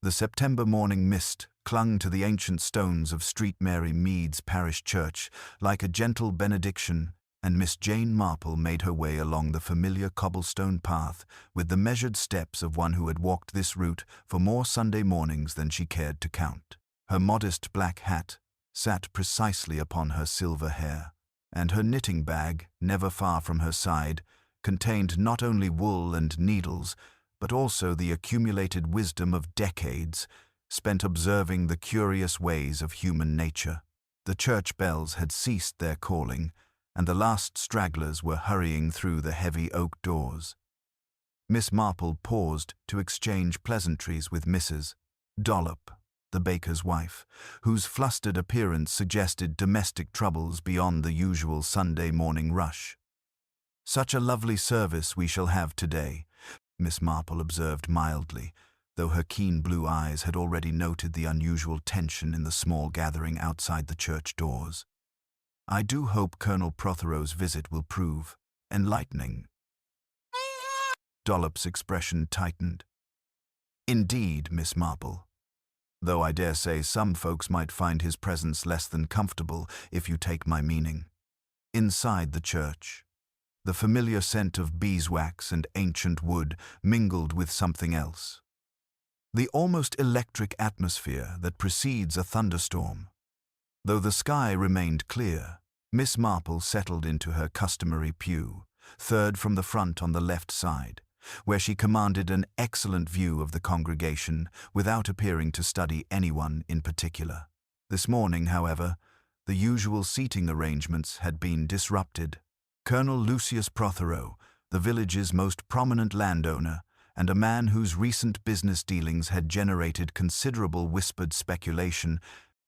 The September morning mist clung to the ancient stones of Street Mary Mead's parish church like a gentle benediction, and Miss Jane Marple made her way along the familiar cobblestone path with the measured steps of one who had walked this route for more Sunday mornings than she cared to count. Her modest black hat sat precisely upon her silver hair, and her knitting bag, never far from her side, contained not only wool and needles, but also the accumulated wisdom of decades spent observing the curious ways of human nature. The church bells had ceased their calling, and the last stragglers were hurrying through the heavy oak doors. Miss Marple paused to exchange pleasantries with Mrs. Dollop, the baker's wife, whose flustered appearance suggested domestic troubles beyond the usual Sunday morning rush. "Such a lovely service we shall have today," Miss Marple observed mildly, though her keen blue eyes had already noted the unusual tension in the small gathering outside the church doors. "I do hope Colonel Prothero's visit will prove enlightening." Dollop's expression tightened. "Indeed, Miss Marple. Though I dare say some folks might find his presence less than comfortable, if you take my meaning." Inside the church, the familiar scent of beeswax and ancient wood mingled with something else. The almost electric atmosphere that precedes a thunderstorm. Though the sky remained clear, Miss Marple settled into her customary pew, third from the front on the left side, where she commanded an excellent view of the congregation without appearing to study anyone in particular. This morning, however, the usual seating arrangements had been disrupted. Colonel Lucius Prothero, the village's most prominent landowner, and a man whose recent business dealings had generated considerable whispered speculation,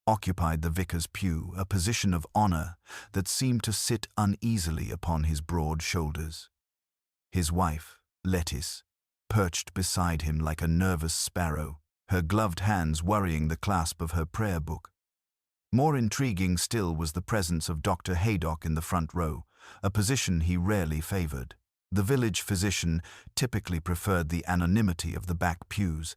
occupied the vicar's pew, a position of honor that seemed to sit uneasily upon his broad shoulders. His wife, Lettice, perched beside him like a nervous sparrow, her gloved hands worrying the clasp of her prayer book. More intriguing still was the presence of Dr. Haydock in the front row, a position he rarely favored. The village physician typically preferred the anonymity of the back pews,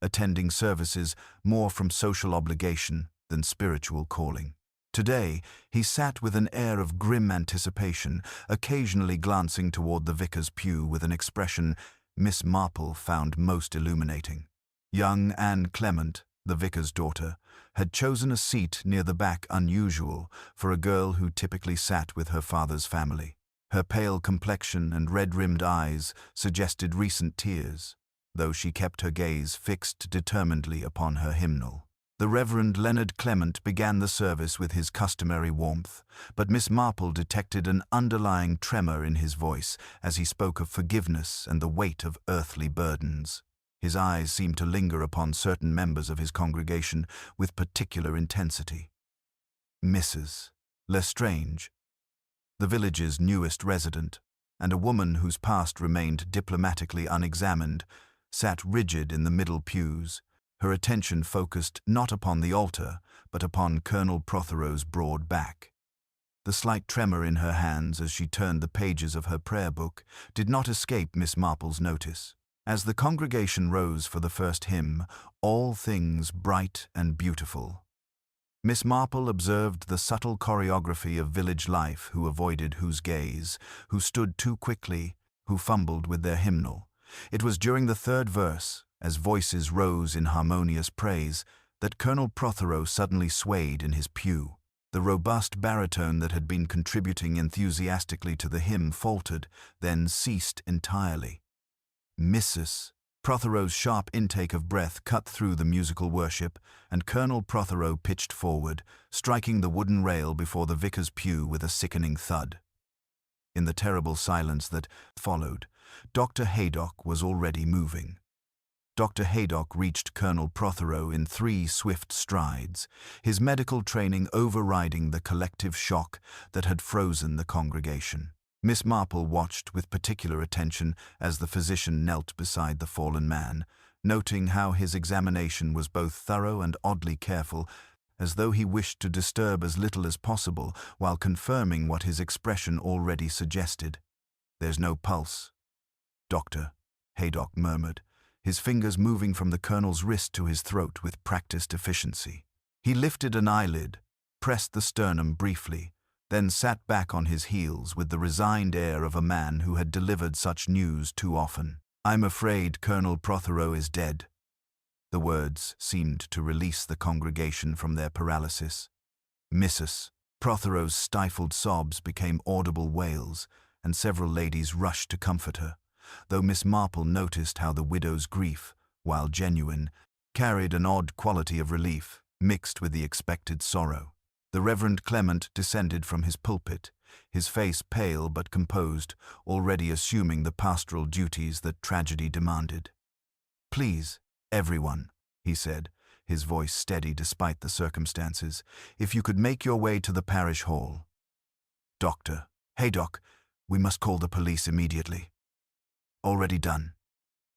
attending services more from social obligation than spiritual calling. Today, he sat with an air of grim anticipation, occasionally glancing toward the vicar's pew with an expression Miss Marple found most illuminating. Young Anne Clement, the vicar's daughter, had chosen a seat near the back unusual for a girl who typically sat with her father's family. Her pale complexion and red-rimmed eyes suggested recent tears, though she kept her gaze fixed determinedly upon her hymnal. The Reverend Leonard Clement began the service with his customary warmth, but Miss Marple detected an underlying tremor in his voice as he spoke of forgiveness and the weight of earthly burdens. His eyes seemed to linger upon certain members of his congregation with particular intensity. Mrs. Lestrange, the village's newest resident, and a woman whose past remained diplomatically unexamined, sat rigid in the middle pews, her attention focused not upon the altar, but upon Colonel Prothero's broad back. The slight tremor in her hands as she turned the pages of her prayer book did not escape Miss Marple's notice. As the congregation rose for the first hymn, "All Things Bright and Beautiful," Miss Marple observed the subtle choreography of village life whose gaze, who stood too quickly, who fumbled with their hymnal. It was during the third verse, as voices rose in harmonious praise, that Colonel Prothero suddenly swayed in his pew. The robust baritone that had been contributing enthusiastically to the hymn faltered, then ceased entirely. Mrs. Prothero's sharp intake of breath cut through the musical worship, and Colonel Prothero pitched forward, striking the wooden rail before the vicar's pew with a sickening thud. In the terrible silence that followed, Dr. Haydock was already moving. Dr. Haydock reached Colonel Prothero in 3 swift strides, his medical training overriding the collective shock that had frozen the congregation. Miss Marple watched with particular attention as the physician knelt beside the fallen man, noting how his examination was both thorough and oddly careful, as though he wished to disturb as little as possible while confirming what his expression already suggested. "There's no pulse, Doctor," Haydock murmured, his fingers moving from the colonel's wrist to his throat with practiced efficiency. He lifted an eyelid, pressed the sternum briefly, then sat back on his heels with the resigned air of a man who had delivered such news too often. "I'm afraid Colonel Prothero is dead." The words seemed to release the congregation from their paralysis. Mrs. Prothero's stifled sobs became audible wails, and several ladies rushed to comfort her, though Miss Marple noticed how the widow's grief, while genuine, carried an odd quality of relief, mixed with the expected sorrow. The Reverend Clement descended from his pulpit, his face pale but composed, already assuming the pastoral duties that tragedy demanded. "Please, everyone," he said, his voice steady despite the circumstances, "if you could make your way to the parish hall." "Doctor, Haydock, we must call the police immediately." "Already done,"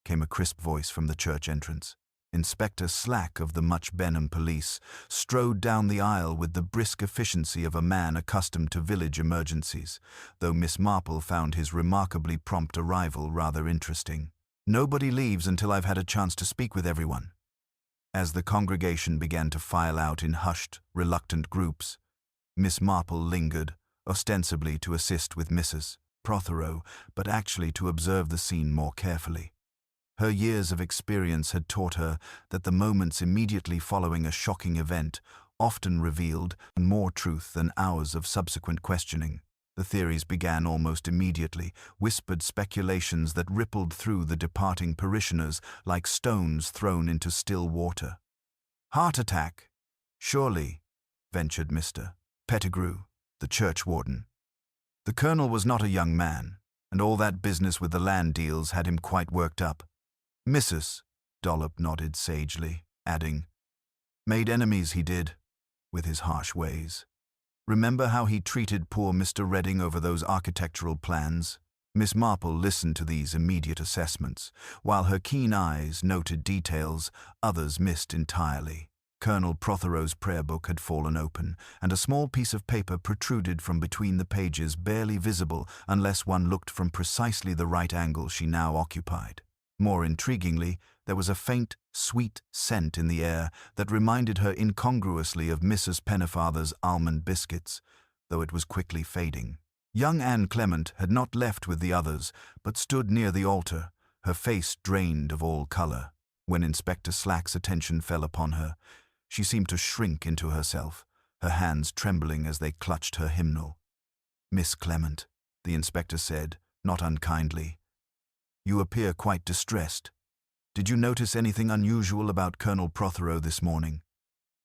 came a crisp voice from the church entrance. Inspector Slack of the Much Benham Police strode down the aisle with the brisk efficiency of a man accustomed to village emergencies, though Miss Marple found his remarkably prompt arrival rather interesting. "Nobody leaves until I've had a chance to speak with everyone." As the congregation began to file out in hushed, reluctant groups, Miss Marple lingered, ostensibly to assist with Mrs. Prothero, but actually to observe the scene more carefully. Her years of experience had taught her that the moments immediately following a shocking event often revealed more truth than hours of subsequent questioning. The theories began almost immediately, whispered speculations that rippled through the departing parishioners like stones thrown into still water. "Heart attack, surely," ventured Mr. Pettigrew, the churchwarden. The colonel was not a young man, and all that business with the land deals had him quite worked up. "Mrs. Dollop nodded sagely, adding, "Made enemies he did, with his harsh ways. Remember how he treated poor Mr. Redding over those architectural plans?" Miss Marple listened to these immediate assessments, while her keen eyes noted details others missed entirely. Colonel Prothero's prayer book had fallen open, and a small piece of paper protruded from between the pages, barely visible unless one looked from precisely the right angle she now occupied. More intriguingly, there was a faint, sweet scent in the air that reminded her incongruously of Mrs. Pennefather's almond biscuits, though it was quickly fading. Young Anne Clement had not left with the others, but stood near the altar, her face drained of all color. When Inspector Slack's attention fell upon her, she seemed to shrink into herself, her hands trembling as they clutched her hymnal. "Miss Clement," the inspector said, not unkindly, "you appear quite distressed. Did you notice anything unusual about Colonel Prothero this morning?"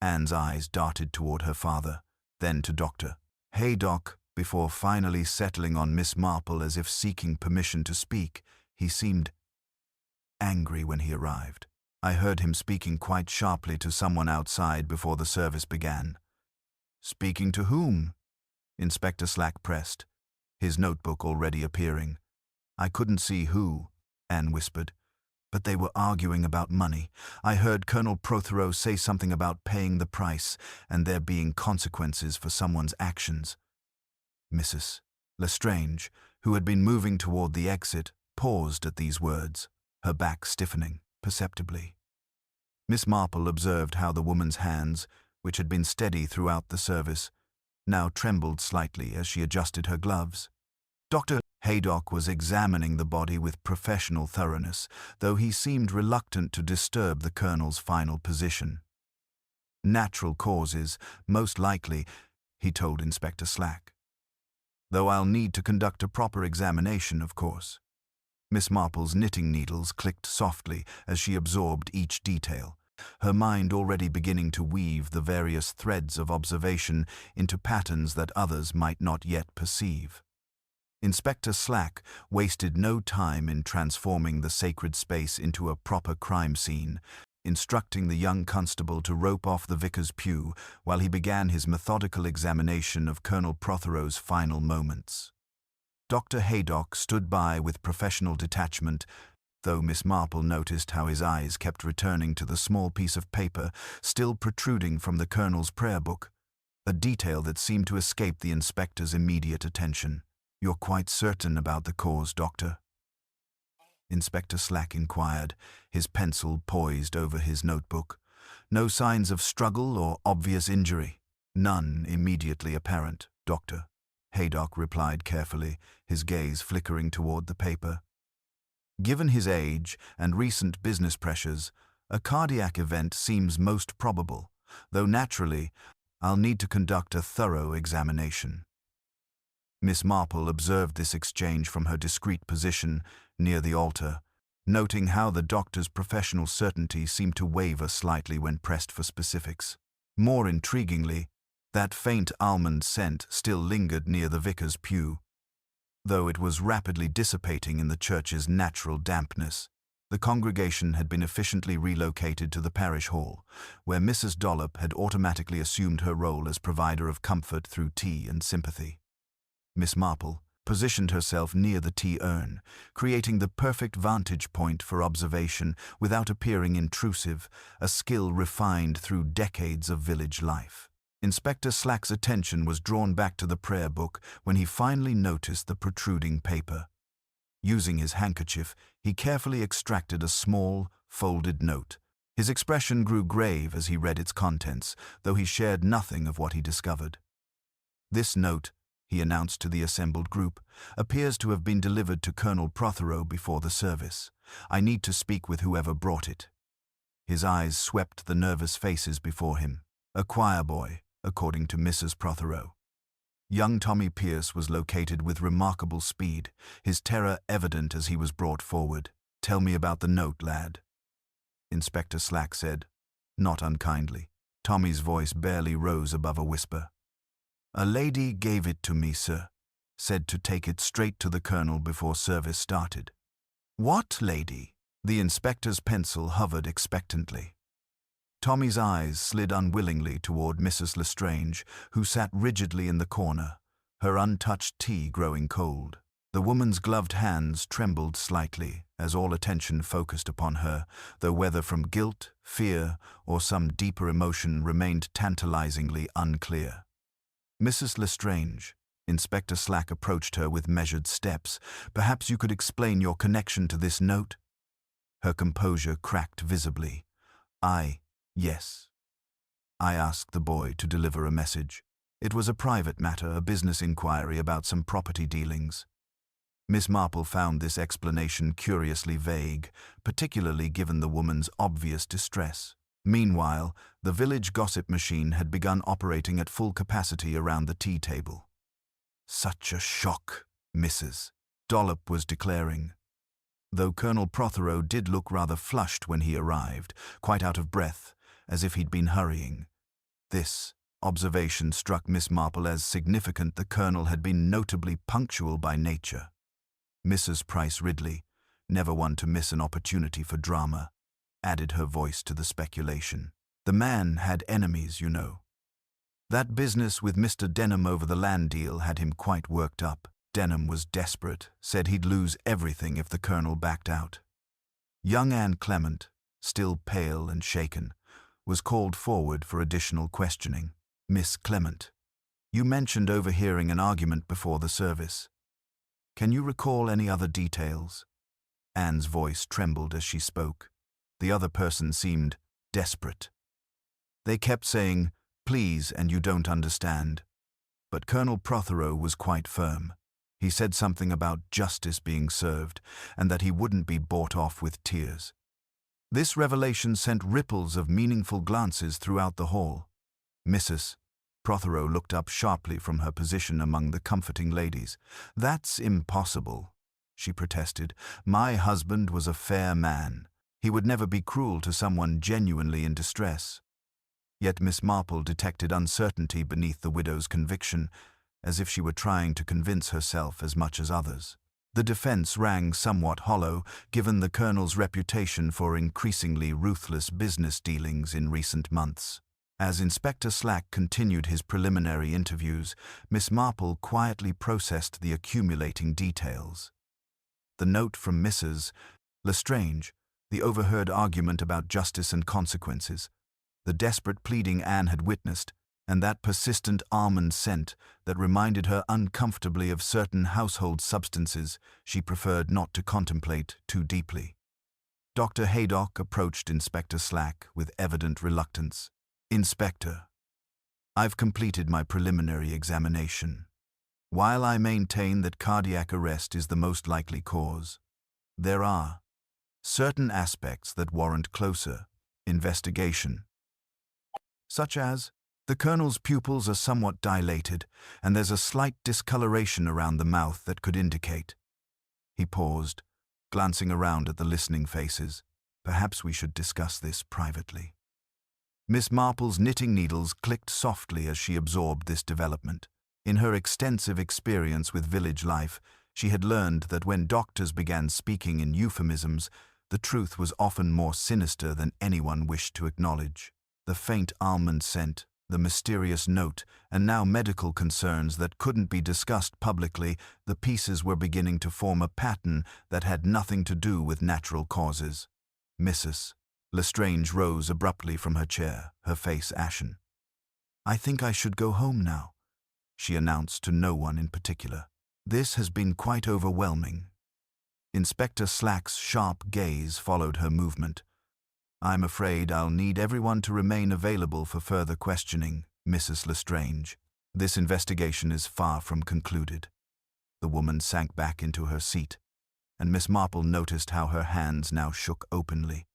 Anne's eyes darted toward her father, then to Dr. Haydock, before finally settling on Miss Marple as if seeking permission to speak. He seemed angry when he arrived. "I heard him speaking quite sharply to someone outside before the service began." "Speaking to whom?" Inspector Slack pressed, his notebook already appearing. "I couldn't see who," Anne whispered, "but they were arguing about money. I heard Colonel Prothero say something about paying the price and there being consequences for someone's actions." Mrs. Lestrange, who had been moving toward the exit, paused at these words, her back stiffening perceptibly. Miss Marple observed how the woman's hands, which had been steady throughout the service, now trembled slightly as she adjusted her gloves. Dr. Haydock was examining the body with professional thoroughness, though he seemed reluctant to disturb the colonel's final position. "Natural causes, most likely," he told Inspector Slack. "Though I'll need to conduct a proper examination, of course." Miss Marple's knitting needles clicked softly as she absorbed each detail, her mind already beginning to weave the various threads of observation into patterns that others might not yet perceive. Inspector Slack wasted no time in transforming the sacred space into a proper crime scene, instructing the young constable to rope off the vicar's pew while he began his methodical examination of Colonel Prothero's final moments. Dr. Haydock stood by with professional detachment, though Miss Marple noticed how his eyes kept returning to the small piece of paper still protruding from the colonel's prayer book, a detail that seemed to escape the inspector's immediate attention. "You're quite certain about the cause, Doctor?" Inspector Slack inquired, his pencil poised over his notebook. No signs of struggle or obvious injury? None immediately apparent, Doctor. Haydock replied carefully, his gaze flickering toward the paper. Given his age and recent business pressures, a cardiac event seems most probable, though naturally, I'll need to conduct a thorough examination. Miss Marple observed this exchange from her discreet position near the altar, noting how the doctor's professional certainty seemed to waver slightly when pressed for specifics. More intriguingly, that faint almond scent still lingered near the vicar's pew, though it was rapidly dissipating in the church's natural dampness. The congregation had been efficiently relocated to the parish hall, where Mrs. Dollop had automatically assumed her role as provider of comfort through tea and sympathy. Miss Marple positioned herself near the tea urn, creating the perfect vantage point for observation without appearing intrusive, a skill refined through decades of village life. Inspector Slack's attention was drawn back to the prayer book when he finally noticed the protruding paper. Using his handkerchief, he carefully extracted a small, folded note. His expression grew grave as he read its contents, though he shared nothing of what he discovered. "This note," he announced to the assembled group, "appears to have been delivered to Colonel Prothero before the service. I need to speak with whoever brought it." His eyes swept the nervous faces before him. A choir boy, according to Mrs. Prothero. Young Tommy Pierce was located with remarkable speed, his terror evident as he was brought forward. "Tell me about the note, lad," Inspector Slack said, not unkindly. Tommy's voice barely rose above a whisper. "A lady gave it to me, sir. Said to take it straight to the colonel before service started." "What lady?" The inspector's pencil hovered expectantly. Tommy's eyes slid unwillingly toward Mrs. Lestrange, who sat rigidly in the corner, her untouched tea growing cold. The woman's gloved hands trembled slightly as all attention focused upon her, though whether from guilt, fear, or some deeper emotion remained tantalizingly unclear. "Mrs. Lestrange," Inspector Slack approached her with measured steps, "perhaps you could explain your connection to this note?" Her composure cracked visibly. Yes. I asked the boy to deliver a message. It was a private matter, a business inquiry about some property dealings." Miss Marple found this explanation curiously vague, particularly given the woman's obvious distress. Meanwhile, the village gossip machine had begun operating at full capacity around the tea table. "Such a shock, Mrs. Dollop was declaring, though Colonel Prothero did look rather flushed when he arrived, quite out of breath, as if he'd been hurrying. This observation struck Miss Marple as significant. The colonel had been notably punctual by nature. Mrs. Price Ridley, never one to miss an opportunity for drama, added her voice to the speculation. "The man had enemies, you know. That business with Mr. Denham over the land deal had him quite worked up. Denham was desperate, said he'd lose everything if the colonel backed out." Young Anne Clement, still pale and shaken, was called forward for additional questioning. "Miss Clement, you mentioned overhearing an argument before the service. Can you recall any other details?" Anne's voice trembled as she spoke. The other person seemed desperate. "They kept saying, 'Please, and you don't understand.' But Colonel Prothero was quite firm. He said something about justice being served, and that he wouldn't be bought off with tears." This revelation sent ripples of meaningful glances throughout the hall. Mrs. Prothero looked up sharply from her position among the comforting ladies. "That's impossible," she protested. "My husband was a fair man. He would never be cruel to someone genuinely in distress." Yet Miss Marple detected uncertainty beneath the widow's conviction, as if she were trying to convince herself as much as others. The defense rang somewhat hollow, given the colonel's reputation for increasingly ruthless business dealings in recent months. As Inspector Slack continued his preliminary interviews, Miss Marple quietly processed the accumulating details. The note from Mrs. Lestrange, the overheard argument about justice and consequences, the desperate pleading Anne had witnessed, and that persistent almond scent that reminded her uncomfortably of certain household substances she preferred not to contemplate too deeply. Dr. Haydock approached Inspector Slack with evident reluctance. "Inspector, I've completed my preliminary examination. While I maintain that cardiac arrest is the most likely cause, there are certain aspects that warrant closer investigation, such as the colonel's pupils are somewhat dilated, and there's a slight discoloration around the mouth that could indicate." He paused, glancing around at the listening faces. "Perhaps we should discuss this privately." Miss Marple's knitting needles clicked softly as she absorbed this development. In her extensive experience with village life, she had learned that when doctors began speaking in euphemisms, the truth was often more sinister than anyone wished to acknowledge. The faint almond scent, the mysterious note, and now medical concerns that couldn't be discussed publicly, the pieces were beginning to form a pattern that had nothing to do with natural causes. "Mrs. Lestrange rose abruptly from her chair, her face ashen. "I think I should go home now," she announced to no one in particular. "This has been quite overwhelming." Inspector Slack's sharp gaze followed her movement. "I'm afraid I'll need everyone to remain available for further questioning, Mrs. Lestrange. This investigation is far from concluded." The woman sank back into her seat, and Miss Marple noticed how her hands now shook openly,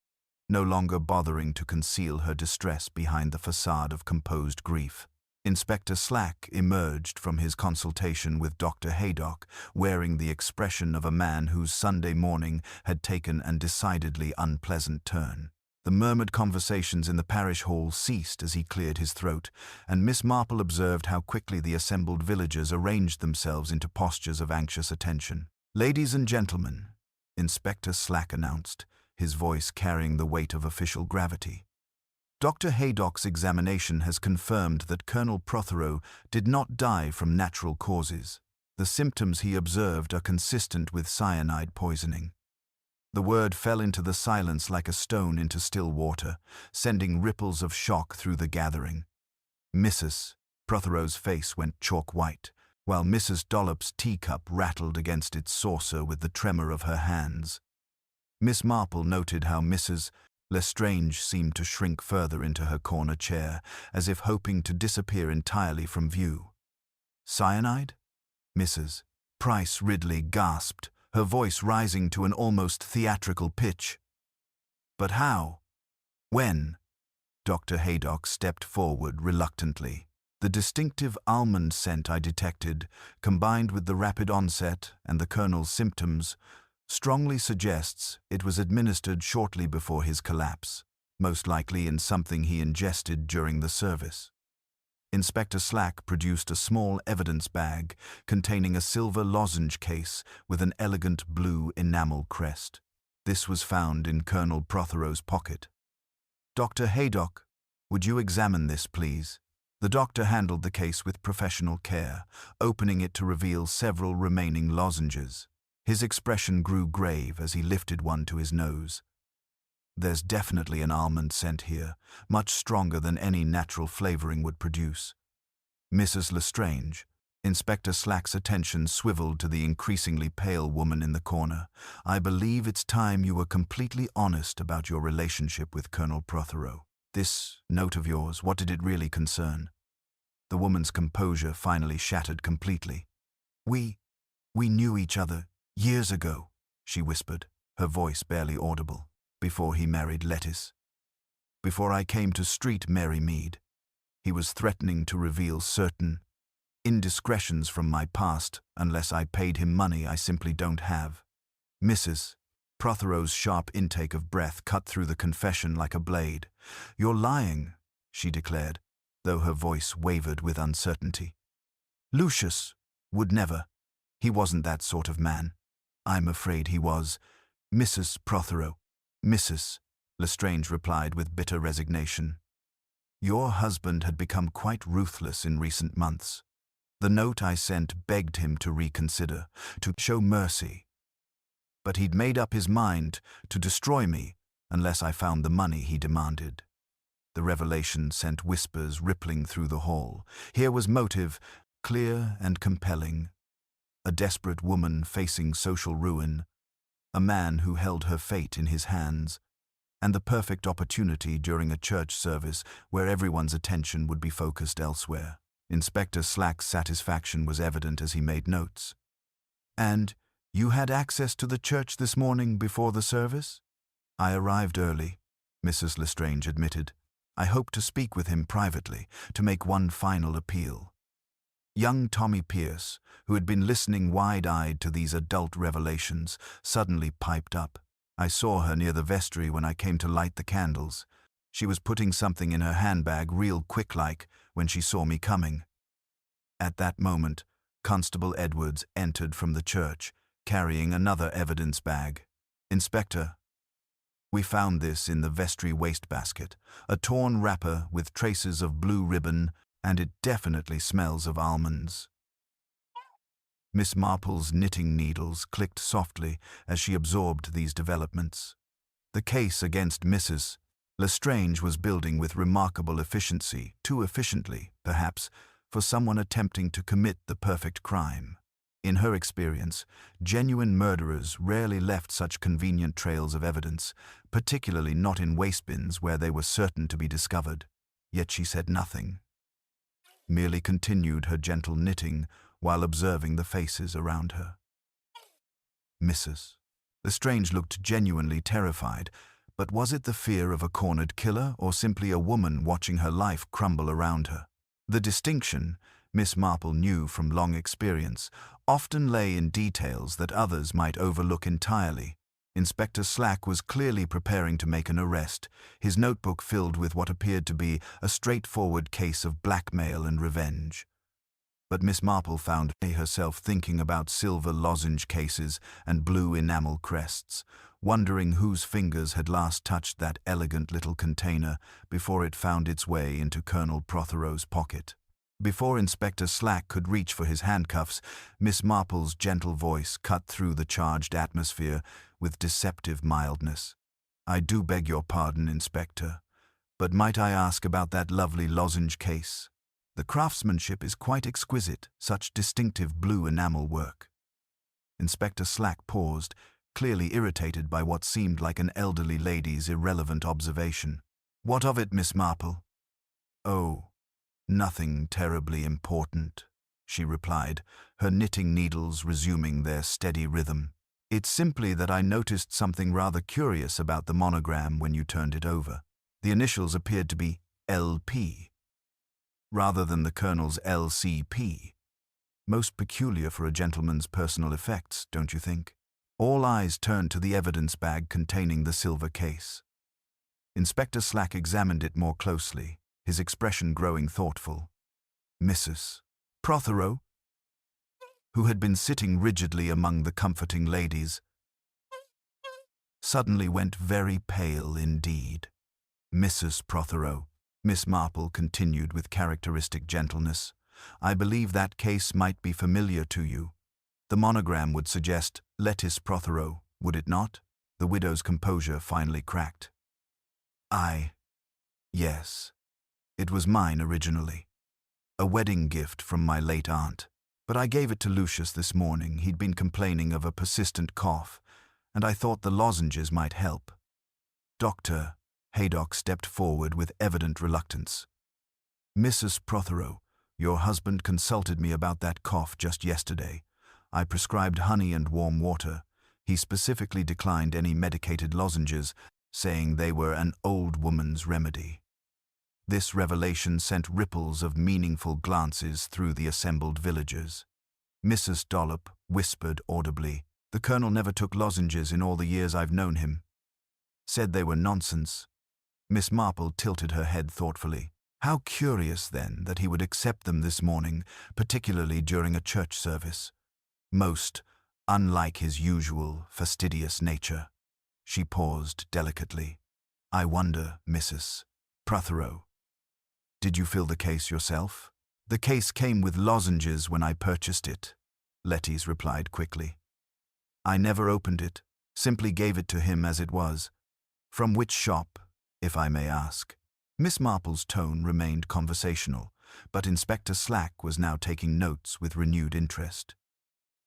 no longer bothering to conceal her distress behind the facade of composed grief. Inspector Slack emerged from his consultation with Dr. Haydock, wearing the expression of a man whose Sunday morning had taken an decidedly unpleasant turn. The murmured conversations in the parish hall ceased as he cleared his throat, and Miss Marple observed how quickly the assembled villagers arranged themselves into postures of anxious attention. "Ladies and gentlemen," Inspector Slack announced, his voice carrying the weight of official gravity. "Dr. Haydock's examination has confirmed that Colonel Prothero did not die from natural causes. The symptoms he observed are consistent with cyanide poisoning." The word fell into the silence like a stone into still water, sending ripples of shock through the gathering. Mrs. Prothero's face went chalk white, while Mrs. Dollop's teacup rattled against its saucer with the tremor of her hands. Miss Marple noted how Mrs. Lestrange seemed to shrink further into her corner chair, as if hoping to disappear entirely from view. "Cyanide?" Mrs. Price Ridley gasped, her voice rising to an almost theatrical pitch. "But how? When?" Dr. Haydock stepped forward reluctantly. "The distinctive almond scent I detected, combined with the rapid onset and the colonel's symptoms, strongly suggests it was administered shortly before his collapse, most likely in something he ingested during the service." Inspector Slack produced a small evidence bag containing a silver lozenge case with an elegant blue enamel crest. This was found in Colonel Prothero's pocket. "Dr. Haydock, would you examine this, please?" The doctor handled the case with professional care, opening it to reveal several remaining lozenges. His expression grew grave as he lifted one to his nose. "There's definitely an almond scent here, much stronger than any natural flavoring would produce." "Mrs. Lestrange," Inspector Slack's attention swiveled to the increasingly pale woman in the corner, "I believe it's time you were completely honest about your relationship with Colonel Prothero. This note of yours, what did it really concern?" The woman's composure finally shattered completely. We knew each other years ago," she whispered, her voice barely audible, "before he married Lettice. Before I came to Street Mary Mead. He was threatening to reveal certain indiscretions from my past unless I paid him money I simply don't have." Mrs. Prothero's sharp intake of breath cut through the confession like a blade. "You're lying," she declared, though her voice wavered with uncertainty. "Lucius would never. He wasn't that sort of man." "I'm afraid he was, Mrs. Prothero." "Mrs." Lestrange replied with bitter resignation. "Your husband had become quite ruthless in recent months. The note I sent begged him to reconsider, to show mercy. But he'd made up his mind to destroy me unless I found the money he demanded." The revelation sent whispers rippling through the hall. Here was motive, clear and compelling. A desperate woman facing social ruin, a man who held her fate in his hands, and the perfect opportunity during a church service where everyone's attention would be focused elsewhere. Inspector Slack's satisfaction was evident as he made notes. "And you had access to the church this morning before the service?" "I arrived early," Mrs. Lestrange admitted. "I hoped to speak with him privately, to make one final appeal." Young Tommy Pierce, who had been listening wide-eyed to these adult revelations, suddenly piped up. "I saw her near the vestry when I came to light the candles. She was putting something in her handbag real quick-like when she saw me coming." At that moment, Constable Edwards entered from the church, carrying another evidence bag. "Inspector, we found this in the vestry wastebasket, a torn wrapper with traces of blue ribbon, and it definitely smells of almonds." Miss Marple's knitting needles clicked softly as she absorbed these developments. The case against Mrs. Lestrange was building with remarkable efficiency, too efficiently, perhaps, for someone attempting to commit the perfect crime. In her experience, genuine murderers rarely left such convenient trails of evidence, particularly not in wastebins where they were certain to be discovered. Yet she said nothing, merely continued her gentle knitting while observing the faces around her. Mrs. Lestrange looked genuinely terrified, but was it the fear of a cornered killer or simply a woman watching her life crumble around her? The distinction, Miss Marple knew from long experience, often lay in details that others might overlook entirely. Inspector Slack was clearly preparing to make an arrest, his notebook filled with what appeared to be a straightforward case of blackmail and revenge. But Miss Marple found herself thinking about silver lozenge cases and blue enamel crests, wondering whose fingers had last touched that elegant little container before it found its way into Colonel Prothero's pocket. Before Inspector Slack could reach for his handcuffs, Miss Marple's gentle voice cut through the charged atmosphere with deceptive mildness. "I do beg your pardon, Inspector, but might I ask about that lovely lozenge case? The craftsmanship is quite exquisite, such distinctive blue enamel work." Inspector Slack paused, clearly irritated by what seemed like an elderly lady's irrelevant observation. "What of it, Miss Marple?" "Oh, nothing terribly important," she replied, her knitting needles resuming their steady rhythm. "It's simply that I noticed something rather curious about the monogram when you turned it over. The initials appeared to be LP, rather than the Colonel's LCP. Most peculiar for a gentleman's personal effects, don't you think?" All eyes turned to the evidence bag containing the silver case. Inspector Slack examined it more closely, his expression growing thoughtful. Mrs. Prothero, who had been sitting rigidly among the comforting ladies, suddenly went very pale indeed. "Mrs. Prothero," Miss Marple continued with characteristic gentleness, "I believe that case might be familiar to you. The monogram would suggest Lettice Prothero, would it not?" The widow's composure finally cracked. Yes. It was mine originally. A wedding gift from my late aunt. But I gave it to Lucius this morning. He'd been complaining of a persistent cough, and I thought the lozenges might help." Dr. Haydock stepped forward with evident reluctance. "Mrs. Prothero, your husband consulted me about that cough just yesterday. I prescribed honey and warm water. He specifically declined any medicated lozenges, saying they were an old woman's remedy." This revelation sent ripples of meaningful glances through the assembled villagers. Mrs. Dollop whispered audibly, "The Colonel never took lozenges in all the years I've known him. Said they were nonsense." Miss Marple tilted her head thoughtfully. How curious, then, that he would accept them this morning, particularly during a church service. Most unlike his usual fastidious nature. She paused delicately. "I wonder, Mrs. Prothero, did you fill the case yourself?" "The case came with lozenges when I purchased it," Lettice replied quickly. "I never opened it, simply gave it to him as it was." "From which shop, if I may ask?" Miss Marple's tone remained conversational, but Inspector Slack was now taking notes with renewed interest.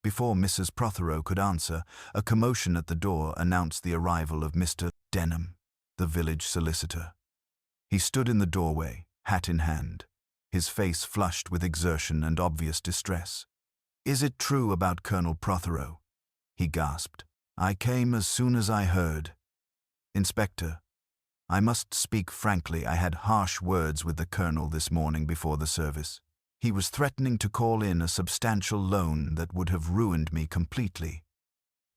Before Mrs. Prothero could answer, a commotion at the door announced the arrival of Mr. Denham, the village solicitor. He stood in the doorway, hat in hand, his face flushed with exertion and obvious distress. "Is it true about Colonel Prothero?" he gasped. "I came as soon as I heard." "Inspector, I must speak frankly. I had harsh words with the Colonel this morning before the service. He was threatening to call in a substantial loan that would have ruined me completely."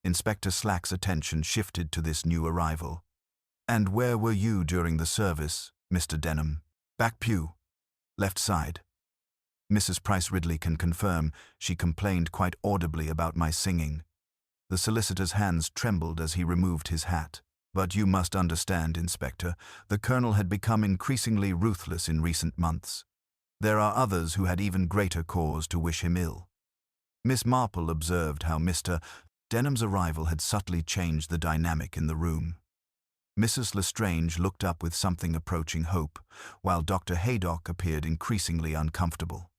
Inspector Slack's attention shifted to this new arrival. "And where were you during the service, Mr. Denham?" "Back pew. Left side." Mrs. Price Ridley can confirm she complained quite audibly about my singing. The solicitor's hands trembled as he removed his hat. "But you must understand, Inspector, the Colonel had become increasingly ruthless in recent months. There are others who had even greater cause to wish him ill." Miss Marple observed how Mr. Denham's arrival had subtly changed the dynamic in the room. Mrs. Lestrange looked up with something approaching hope, while Dr. Haydock appeared increasingly uncomfortable.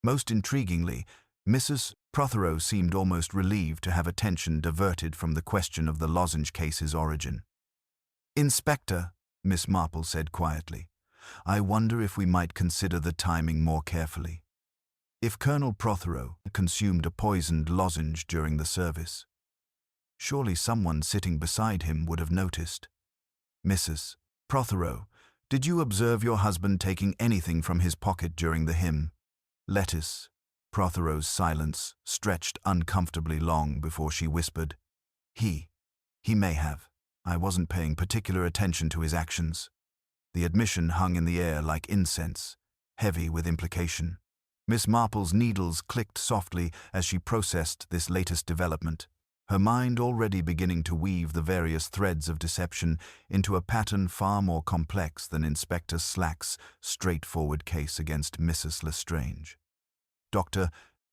Most intriguingly, Mrs. Prothero seemed almost relieved to have attention diverted from the question of the lozenge case's origin. "Inspector," Miss Marple said quietly, "I wonder if we might consider the timing more carefully. If Colonel Prothero consumed a poisoned lozenge during the service, surely someone sitting beside him would have noticed. Mrs. Prothero, did you observe your husband taking anything from his pocket during the hymn?" Lettuce. Prothero's silence stretched uncomfortably long before she whispered, He may have. I wasn't paying particular attention to his actions." The admission hung in the air like incense, heavy with implication. Miss Marple's needles clicked softly as she processed this latest development, her mind already beginning to weave the various threads of deception into a pattern far more complex than Inspector Slack's straightforward case against Mrs. Lestrange. Dr.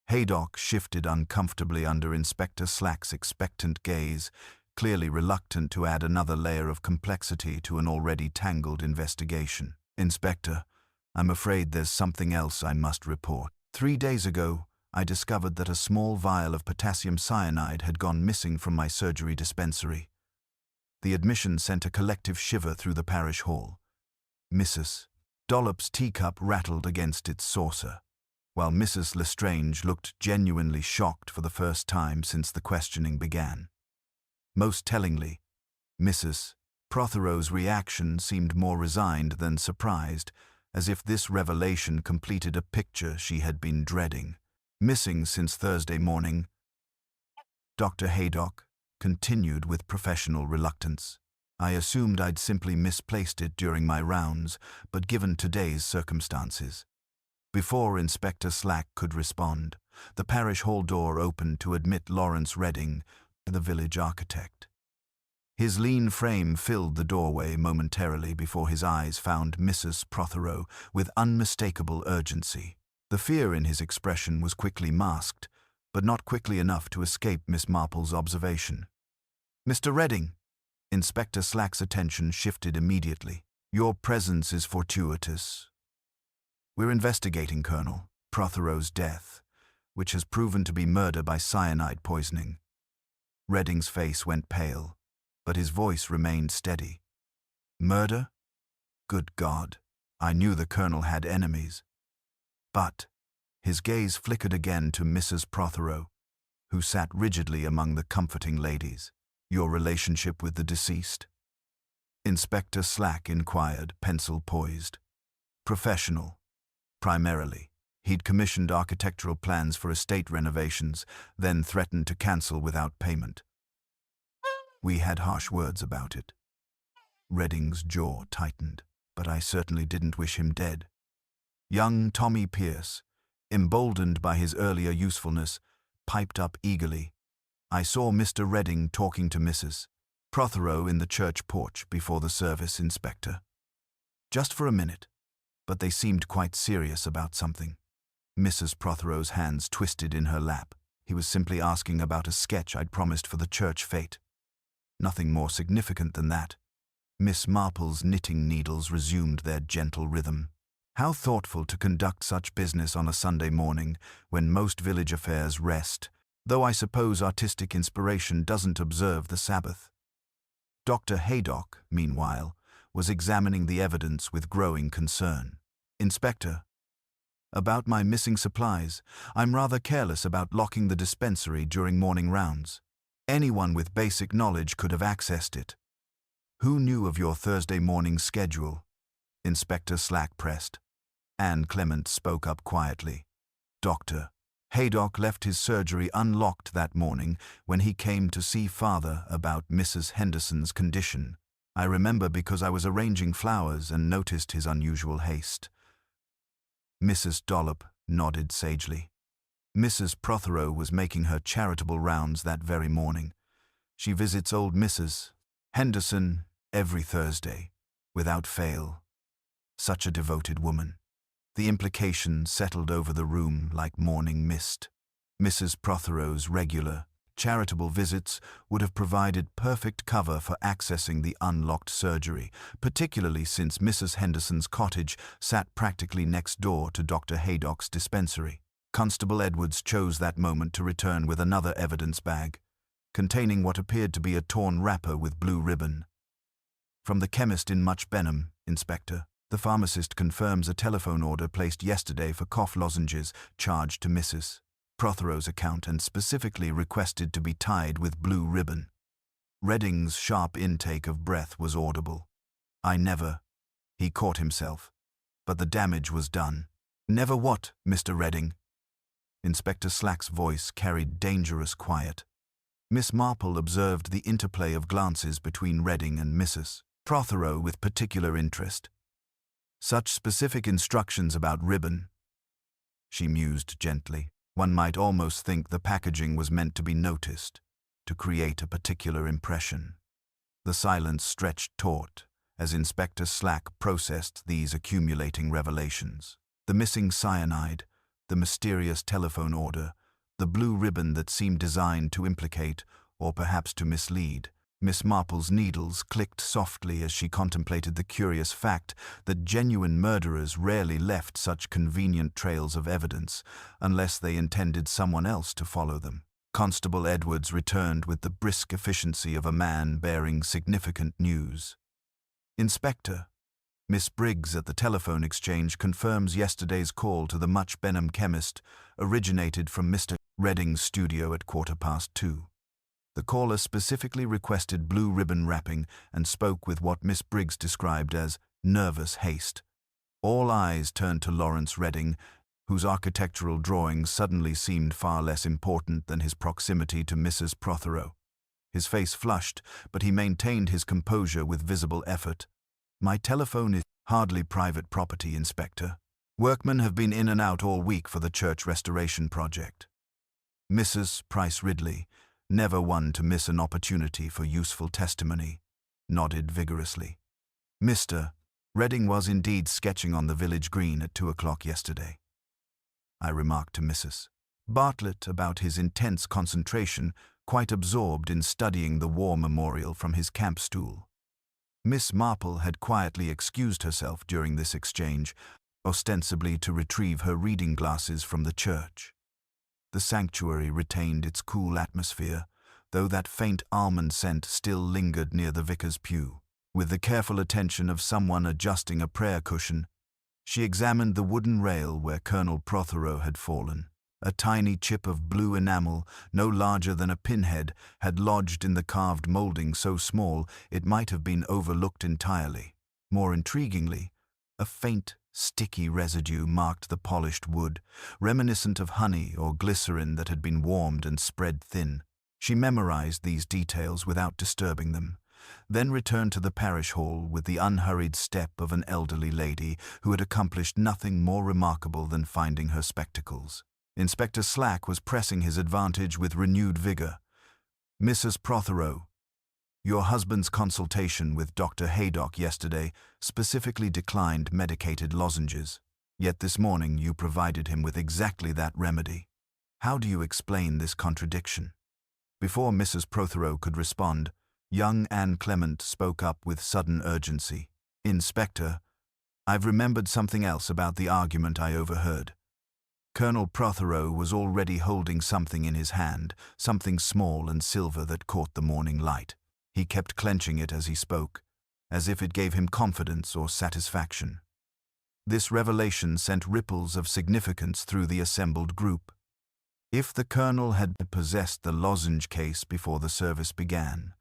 Haydock shifted uncomfortably under Inspector Slack's expectant gaze, clearly reluctant to add another layer of complexity to an already tangled investigation. "Inspector, I'm afraid there's something else I must report. 3 days ago, I discovered that a small vial of potassium cyanide had gone missing from my surgery dispensary." The admission sent a collective shiver through the parish hall. Mrs. Dollop's teacup rattled against its saucer, while Mrs. Lestrange looked genuinely shocked for the first time since the questioning began. Most tellingly, Mrs. Prothero's reaction seemed more resigned than surprised, as if this revelation completed a picture she had been dreading. "Missing since Thursday morning," Dr. Haydock continued with professional reluctance. "I assumed I'd simply misplaced it during my rounds, but given today's circumstances." Before Inspector Slack could respond, the parish hall door opened to admit Lawrence Redding, the village architect. His lean frame filled the doorway momentarily before his eyes found Mrs. Prothero with unmistakable urgency. The fear in his expression was quickly masked, but not quickly enough to escape Miss Marple's observation. "Mr. Redding." Inspector Slack's attention shifted immediately. "Your presence is fortuitous. We're investigating Colonel Prothero's death, which has proven to be murder by cyanide poisoning." Redding's face went pale, but his voice remained steady. "Murder? Good God, I knew the Colonel had enemies." But his gaze flickered again to Mrs. Prothero, who sat rigidly among the comforting ladies. "Your relationship with the deceased?" Inspector Slack inquired, pencil poised. "Professional, primarily. He'd commissioned architectural plans for estate renovations, then threatened to cancel without payment. We had harsh words about it." Redding's jaw tightened, but I certainly didn't wish him dead. Young Tommy Pierce, emboldened by his earlier usefulness, piped up eagerly. "I saw Mr. Redding talking to Mrs. Prothero in the church porch before the service, Inspector. Just for a minute, but they seemed quite serious about something." Mrs. Prothero's hands twisted in her lap. "He was simply asking about a sketch I'd promised for the church fete. Nothing more significant than that." Miss Marple's knitting needles resumed their gentle rhythm. How thoughtful to conduct such business on a Sunday morning, when most village affairs rest, though I suppose artistic inspiration doesn't observe the Sabbath. Dr. Haydock, meanwhile, was examining the evidence with growing concern. "Inspector, about my missing supplies, I'm rather careless about locking the dispensary during morning rounds. Anyone with basic knowledge could have accessed it." "Who knew of your Thursday morning schedule?" Inspector Slack pressed. Anne Clement spoke up quietly. "Dr. Haydock left his surgery unlocked that morning when he came to see Father about Mrs. Henderson's condition. I remember because I was arranging flowers and noticed his unusual haste." Mrs. Dollop nodded sagely. Mrs. Prothero was making her charitable rounds that very morning. She visits old Mrs. Henderson every Thursday, without fail. Such a devoted woman. The implication settled over the room like morning mist. Mrs. Prothero's regular, charitable visits would have provided perfect cover for accessing the unlocked surgery, particularly since Mrs. Henderson's cottage sat practically next door to Dr. Haydock's dispensary. Constable Edwards chose that moment to return with another evidence bag, containing what appeared to be a torn wrapper with blue ribbon. "From the chemist in Much Benham, Inspector. The pharmacist confirms a telephone order placed yesterday for cough lozenges charged to Mrs. Prothero's account and specifically requested to be tied with blue ribbon." Redding's sharp intake of breath was audible. "I never—" He caught himself. "But the damage was done." "Never what, Mr. Redding?" Inspector Slack's voice carried dangerous quiet. Miss Marple observed the interplay of glances between Redding and Mrs. Prothero with particular interest. "Such specific instructions about ribbon," she mused gently. "One might almost think the packaging was meant to be noticed, to create a particular impression." The silence stretched taut as Inspector Slack processed these accumulating revelations. The missing cyanide, the mysterious telephone order, the blue ribbon that seemed designed to implicate, or perhaps to mislead. Miss Marple's needles clicked softly as she contemplated the curious fact that genuine murderers rarely left such convenient trails of evidence unless they intended someone else to follow them. Constable Edwards returned with the brisk efficiency of a man bearing significant news. "Inspector, Miss Briggs at the telephone exchange confirms yesterday's call to the Much Benham chemist originated from Mr. Redding's studio at 2:15. The caller specifically requested blue ribbon wrapping and spoke with what Miss Briggs described as nervous haste. All eyes turned to Lawrence Redding, whose architectural drawings suddenly seemed far less important than his proximity to Mrs. Prothero. His face flushed, but he maintained his composure with visible effort. "My telephone is hardly private property, Inspector. Workmen have been in and out all week for the church restoration project." Mrs. Price Ridley, never one to miss an opportunity for useful testimony, nodded vigorously. "Mr. Redding was indeed sketching on the village green at 2:00 yesterday." I remarked to Mrs. Bartlett about his intense concentration, quite absorbed in studying the war memorial from his camp stool. Miss Marple had quietly excused herself during this exchange, ostensibly to retrieve her reading glasses from the church. The sanctuary retained its cool atmosphere, though that faint almond scent still lingered near the vicar's pew. With the careful attention of someone adjusting a prayer cushion, she examined the wooden rail where Colonel Prothero had fallen. A tiny chip of blue enamel, no larger than a pinhead, had lodged in the carved molding so small it might have been overlooked entirely. More intriguingly, a faint, sticky residue marked the polished wood, reminiscent of honey or glycerin that had been warmed and spread thin. She memorized these details without disturbing them, then returned to the parish hall with the unhurried step of an elderly lady who had accomplished nothing more remarkable than finding her spectacles. Inspector Slack was pressing his advantage with renewed vigor. "Mrs. Prothero, your husband's consultation with Dr. Haydock yesterday specifically declined medicated lozenges, yet this morning you provided him with exactly that remedy. How do you explain this contradiction?" Before Mrs. Prothero could respond, Young Anne Clement spoke up with sudden urgency. "Inspector, I've remembered something else about the argument I overheard." Colonel Prothero was already holding something in his hand, something small and silver that caught the morning light. He kept clenching it as he spoke, as if it gave him confidence or satisfaction. This revelation sent ripples of significance through the assembled group. If the colonel had possessed the lozenge case before the service began,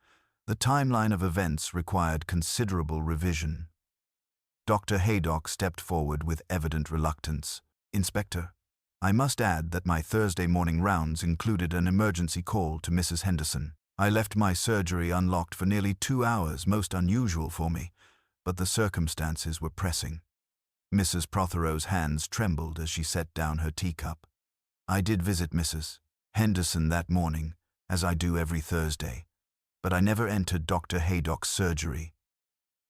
the timeline of events required considerable revision. Dr. Haydock stepped forward with evident reluctance. "Inspector, I must add that my Thursday morning rounds included an emergency call to Mrs. Henderson. I left my surgery unlocked for nearly 2 hours, most unusual for me, but the circumstances were pressing." Mrs. Prothero's hands trembled as she set down her teacup. "I did visit Mrs. Henderson that morning, as I do every Thursday, but I never entered Dr. Haydock's surgery."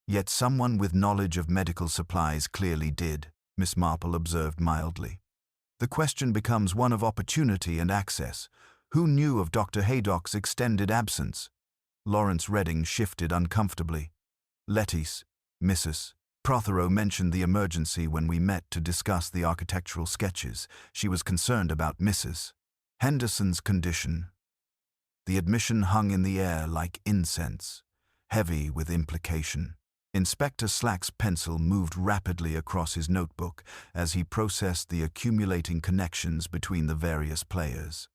"Yet someone with knowledge of medical supplies clearly did," Miss Marple observed mildly. "The question becomes one of opportunity and access. Who knew of Dr. Haydock's extended absence?" Lawrence Redding shifted uncomfortably. "Lettice, Mrs. Prothero mentioned the emergency when we met to discuss the architectural sketches. She was concerned about Mrs. Henderson's condition." The admission hung in the air like incense, heavy with implication. Inspector Slack's pencil moved rapidly across his notebook as he processed the accumulating connections between the various players.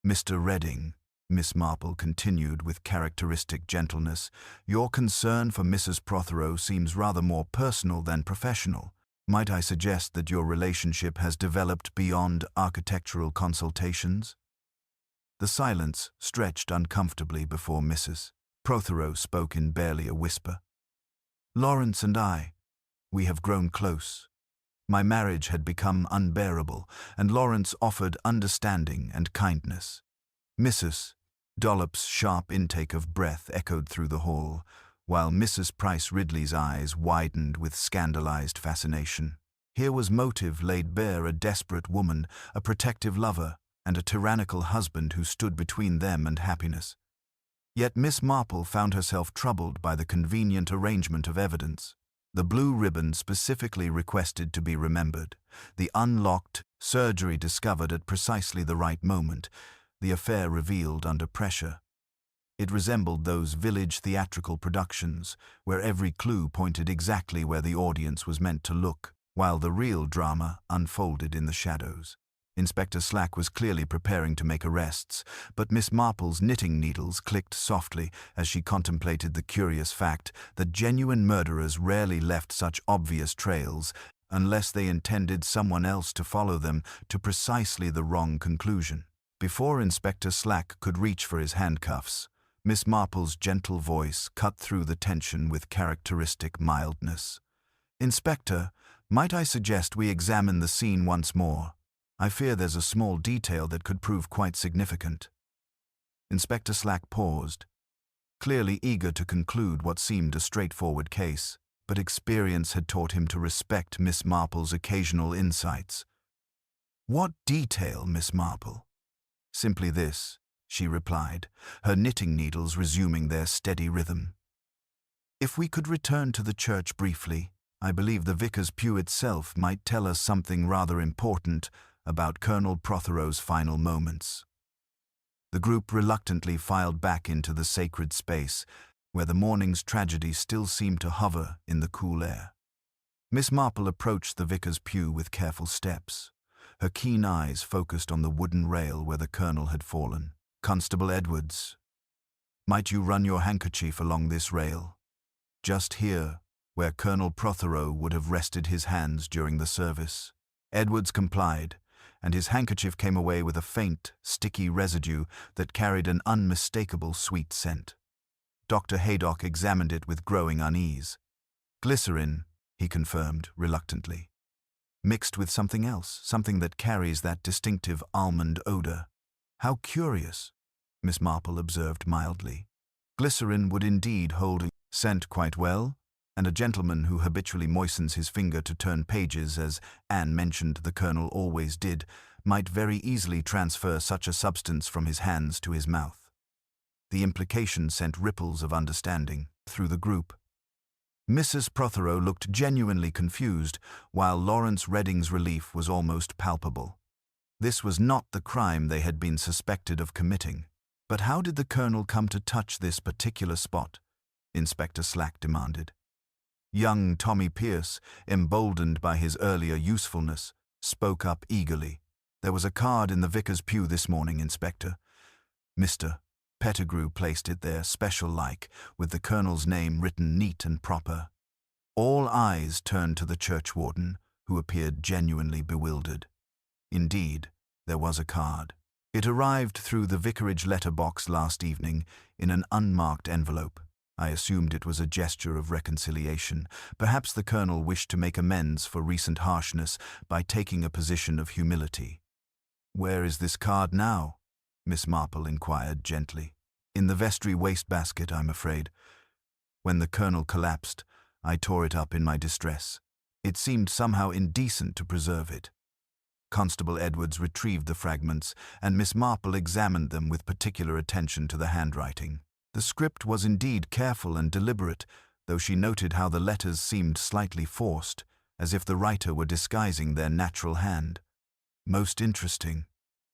"Mr. Redding," Miss Marple continued with characteristic gentleness, "your concern for Mrs. Prothero seems rather more personal than professional. Might I suggest that your relationship has developed beyond architectural consultations?" The silence stretched uncomfortably before Mrs. Prothero spoke in barely a whisper. "Lawrence and we have grown close. My marriage had become unbearable, and Lawrence offered understanding and kindness." Mrs. Dollop's sharp intake of breath echoed through the hall, while Mrs. Price Ridley's eyes widened with scandalized fascination. Here was motive laid bare: a desperate woman, a protective lover, and a tyrannical husband who stood between them and happiness. Yet Miss Marple found herself troubled by the convenient arrangement of evidence. The blue ribbon specifically requested to be remembered, the unlocked surgery discovered at precisely the right moment, the affair revealed under pressure. It resembled those village theatrical productions, where every clue pointed exactly where the audience was meant to look, while the real drama unfolded in the shadows. Inspector Slack was clearly preparing to make arrests, but Miss Marple's knitting needles clicked softly as she contemplated the curious fact that genuine murderers rarely left such obvious trails unless they intended someone else to follow them to precisely the wrong conclusion. Before Inspector Slack could reach for his handcuffs, Miss Marple's gentle voice cut through the tension with characteristic mildness. "Inspector, might I suggest we examine the scene once more? I fear there's a small detail that could prove quite significant." Inspector Slack paused, clearly eager to conclude what seemed a straightforward case, but experience had taught him to respect Miss Marple's occasional insights. "What detail, Miss Marple?" "Simply this," she replied, her knitting needles resuming their steady rhythm. "If we could return to the church briefly, I believe the vicar's pew itself might tell us something rather important about Colonel Prothero's final moments." The group reluctantly filed back into the sacred space, where the morning's tragedy still seemed to hover in the cool air. Miss Marple approached the vicar's pew with careful steps, her keen eyes focused on the wooden rail where the colonel had fallen. "Constable Edwards, might you run your handkerchief along this rail? Just here, where Colonel Prothero would have rested his hands during the service." Edwards complied, and his handkerchief came away with a faint, sticky residue that carried an unmistakable sweet scent. Dr. Haydock examined it with growing unease. "Glycerin," he confirmed reluctantly. "Mixed with something else, something that carries that distinctive almond odor." "How curious," Miss Marple observed mildly. "Glycerin would indeed hold a scent quite well, and a gentleman who habitually moistens his finger to turn pages, as Anne mentioned the colonel always did, might very easily transfer such a substance from his hands to his mouth." The implication sent ripples of understanding through the group. Mrs. Prothero looked genuinely confused, while Lawrence Redding's relief was almost palpable. This was not the crime they had been suspected of committing. But how did the colonel come to touch this particular spot? Inspector Slack demanded. Young Tommy Pierce, emboldened by his earlier usefulness, spoke up eagerly. There was a card in the vicar's pew this morning, Inspector. Mr. Pettigrew placed it there special-like, with the colonel's name written neat and proper. All eyes turned to the churchwarden, who appeared genuinely bewildered. Indeed, there was a card. It arrived through the vicarage letterbox last evening in an unmarked envelope. I assumed it was a gesture of reconciliation. Perhaps the colonel wished to make amends for recent harshness by taking a position of humility. "Where is this card now?" Miss Marple inquired gently. "In the vestry wastebasket, I'm afraid." When the colonel collapsed, I tore it up in my distress. It seemed somehow indecent to preserve it. Constable Edwards retrieved the fragments, and Miss Marple examined them with particular attention to the handwriting. The script was indeed careful and deliberate, though she noted how the letters seemed slightly forced, as if the writer were disguising their natural hand. "Most interesting,"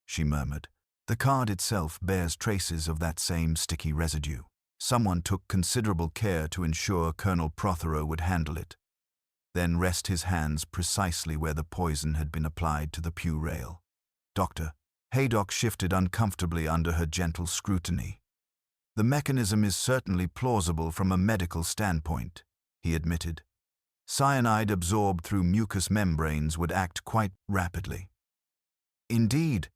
she murmured. "The card itself bears traces of that same sticky residue. Someone took considerable care to ensure Colonel Prothero would handle it, then rest his hands precisely where the poison had been applied to the pew rail." Dr. Haydock shifted uncomfortably under her gentle scrutiny. "The mechanism is certainly plausible from a medical standpoint," he admitted. "Cyanide absorbed through mucous membranes would act quite rapidly." "Indeed,"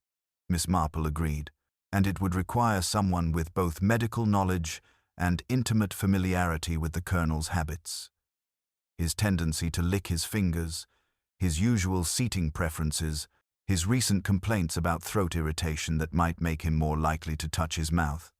Miss Marple agreed, "and it would require someone with both medical knowledge and intimate familiarity with the colonel's habits. His tendency to lick his fingers, his usual seating preferences, his recent complaints about throat irritation that might make him more likely to touch his mouth."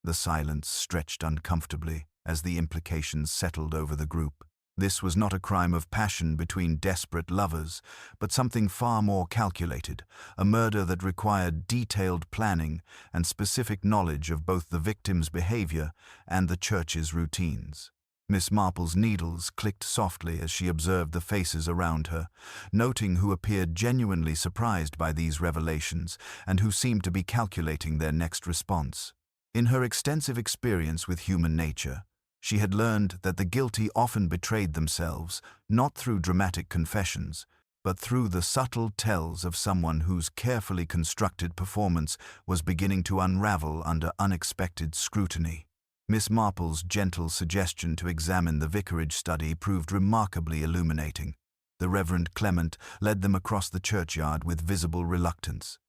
The silence stretched uncomfortably as the implications settled over the group. This was not a crime of passion between desperate lovers, but something far more calculated, a murder that required detailed planning and specific knowledge of both the victim's behavior and the church's routines. Miss Marple's needles clicked softly as she observed the faces around her, noting who appeared genuinely surprised by these revelations and who seemed to be calculating their next response. In her extensive experience with human nature, she had learned that the guilty often betrayed themselves, not through dramatic confessions, but through the subtle tells of someone whose carefully constructed performance was beginning to unravel under unexpected scrutiny. Miss Marple's gentle suggestion to examine the vicarage study proved remarkably illuminating. The Reverend Clement led them across the churchyard with visible reluctance,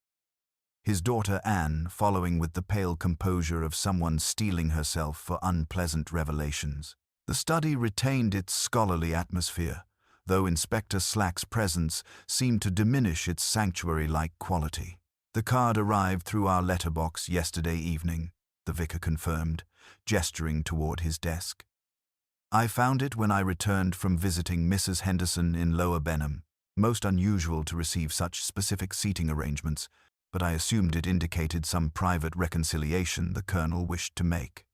his daughter Anne following with the pale composure of someone steeling herself for unpleasant revelations. The study retained its scholarly atmosphere, though Inspector Slack's presence seemed to diminish its sanctuary-like quality. "The card arrived through our letterbox yesterday evening," the vicar confirmed, gesturing toward his desk. "I found it when I returned from visiting Mrs. Henderson in Lower Benham. Most unusual to receive such specific seating arrangements, but I assumed it indicated some private reconciliation the colonel wished to make."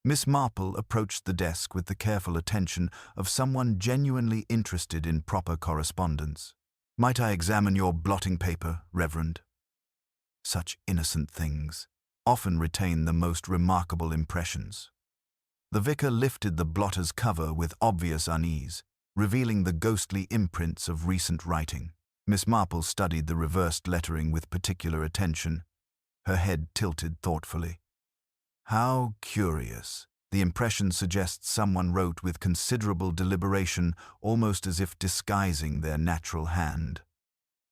Miss Marple approached the desk with the careful attention of someone genuinely interested in proper correspondence. "Might I examine your blotting paper, Reverend?" Such innocent things often retain the most remarkable impressions. The vicar lifted the blotter's cover with obvious unease, revealing the ghostly imprints of recent writing. Miss Marple studied the reversed lettering with particular attention, her head tilted thoughtfully. "How curious. The impression suggests someone wrote with considerable deliberation, almost as if disguising their natural hand."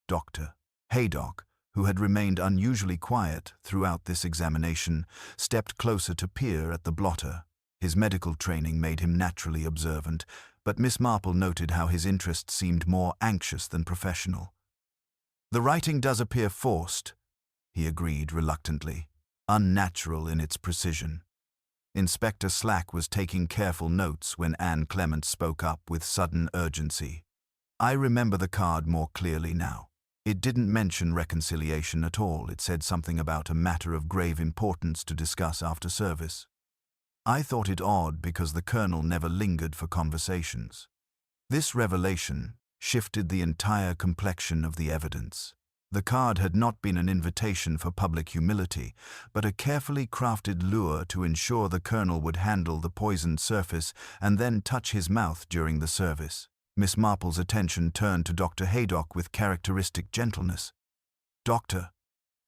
Dr. Haydock, who had remained unusually quiet throughout this examination, stepped closer to peer at the blotter. His medical training made him naturally observant, but Miss Marple noted how his interest seemed more anxious than professional. "The writing does appear forced," he agreed reluctantly, "unnatural in its precision." Inspector Slack was taking careful notes when Anne Clement spoke up with sudden urgency. "I remember the card more clearly now. It didn't mention reconciliation at all. It said something about a matter of grave importance to discuss after service. I thought it odd because the colonel never lingered for conversations. This revelation shifted the entire complexion of the evidence. The card had not been an invitation for public humility, but a carefully crafted lure to ensure the colonel would handle the poisoned surface and then touch his mouth during the service. Miss Marple's attention turned to Dr. Haydock with characteristic gentleness. "Doctor,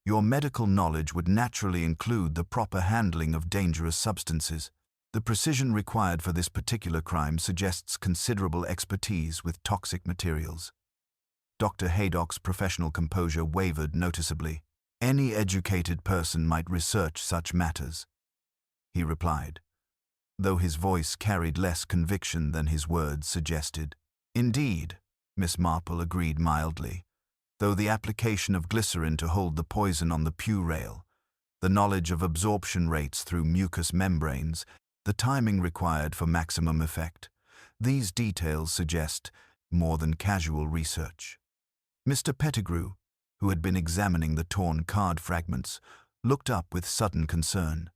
your medical knowledge would naturally include the proper handling of dangerous substances. The precision required for this particular crime suggests considerable expertise with toxic materials." Dr. Haydock's professional composure wavered noticeably. "Any educated person might research such matters," he replied, though his voice carried less conviction than his words suggested. "Indeed," Miss Marple agreed mildly, though the application of glycerin to hold the poison on the pew rail, the knowledge of absorption rates through mucous membranes, the timing required for maximum effect, these details suggest more than casual research. Mr. Pettigrew, who had been examining the torn card fragments, looked up with sudden concern.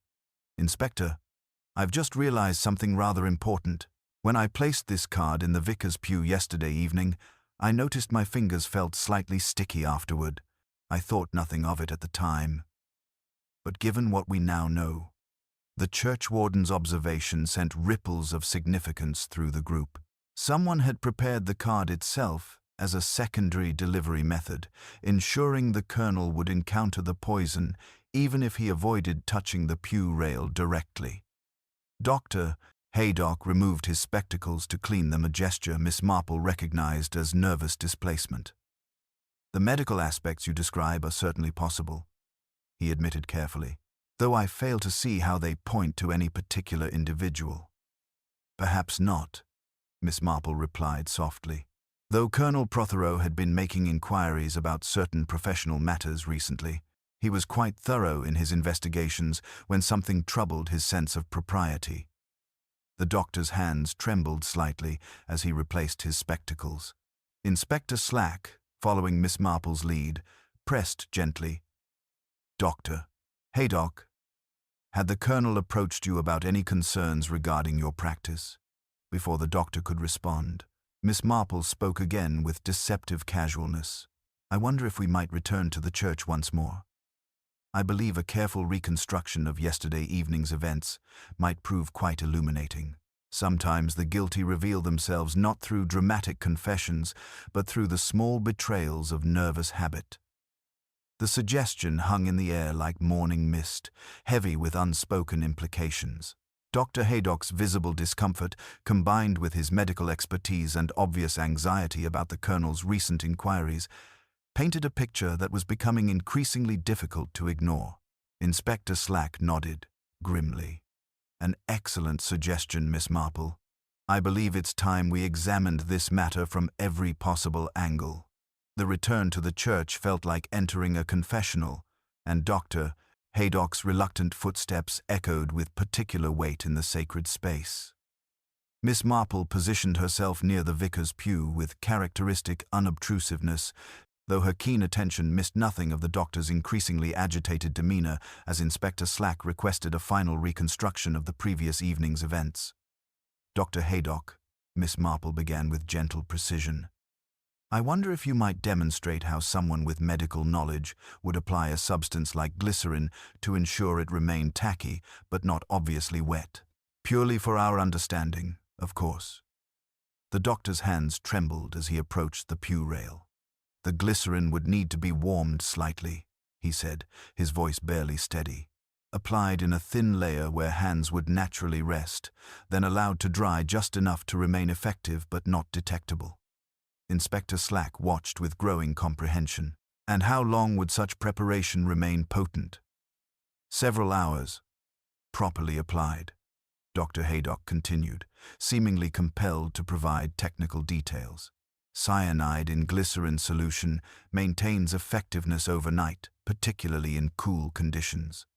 "Inspector, I've just realized something rather important. When I placed this card in the vicar's pew yesterday evening, I noticed my fingers felt slightly sticky afterward. I thought nothing of it at the time. But given what we now know, the churchwarden's observation sent ripples of significance through the group. Someone had prepared the card itself as a secondary delivery method, ensuring the colonel would encounter the poison even if he avoided touching the pew rail directly. Dr. Haydock removed his spectacles to clean them, a gesture Miss Marple recognized as nervous displacement. "The medical aspects you describe are certainly possible," he admitted carefully, "though I fail to see how they point to any particular individual." "Perhaps not," Miss Marple replied softly. Though Colonel Prothero had been making inquiries about certain professional matters recently, he was quite thorough in his investigations when something troubled his sense of propriety. The doctor's hands trembled slightly as he replaced his spectacles. Inspector Slack, following Miss Marple's lead, pressed gently. "Dr. Haydock, had the colonel approached you about any concerns regarding your practice?" Before the doctor could respond, Miss Marple spoke again with deceptive casualness. "I wonder if we might return to the church once more. I believe a careful reconstruction of yesterday evening's events might prove quite illuminating. Sometimes the guilty reveal themselves not through dramatic confessions, but through the small betrayals of nervous habit." The suggestion hung in the air like morning mist, heavy with unspoken implications. Dr. Haydock's visible discomfort, combined with his medical expertise and obvious anxiety about the colonel's recent inquiries, painted a picture that was becoming increasingly difficult to ignore. Inspector Slack nodded grimly. "An excellent suggestion, Miss Marple. I believe it's time we examined this matter from every possible angle." The return to the church felt like entering a confessional, and Dr. Haydock's reluctant footsteps echoed with particular weight in the sacred space. Miss Marple positioned herself near the vicar's pew with characteristic unobtrusiveness, though her keen attention missed nothing of the doctor's increasingly agitated demeanor as Inspector Slack requested a final reconstruction of the previous evening's events. "Dr. Haydock," Miss Marple began with gentle precision, "I wonder if you might demonstrate how someone with medical knowledge would apply a substance like glycerin to ensure it remained tacky but not obviously wet. Purely for our understanding, of course." The doctor's hands trembled as he approached the pew rail. "The glycerin would need to be warmed slightly," he said, his voice barely steady. "Applied in a thin layer where hands would naturally rest, then allowed to dry just enough to remain effective but not detectable." Inspector Slack watched with growing comprehension. "And how long would such preparation remain potent?" "Several hours, properly applied," Dr. Haydock continued, seemingly compelled to provide technical details. "Cyanide in glycerin solution maintains effectiveness overnight, particularly in cool conditions."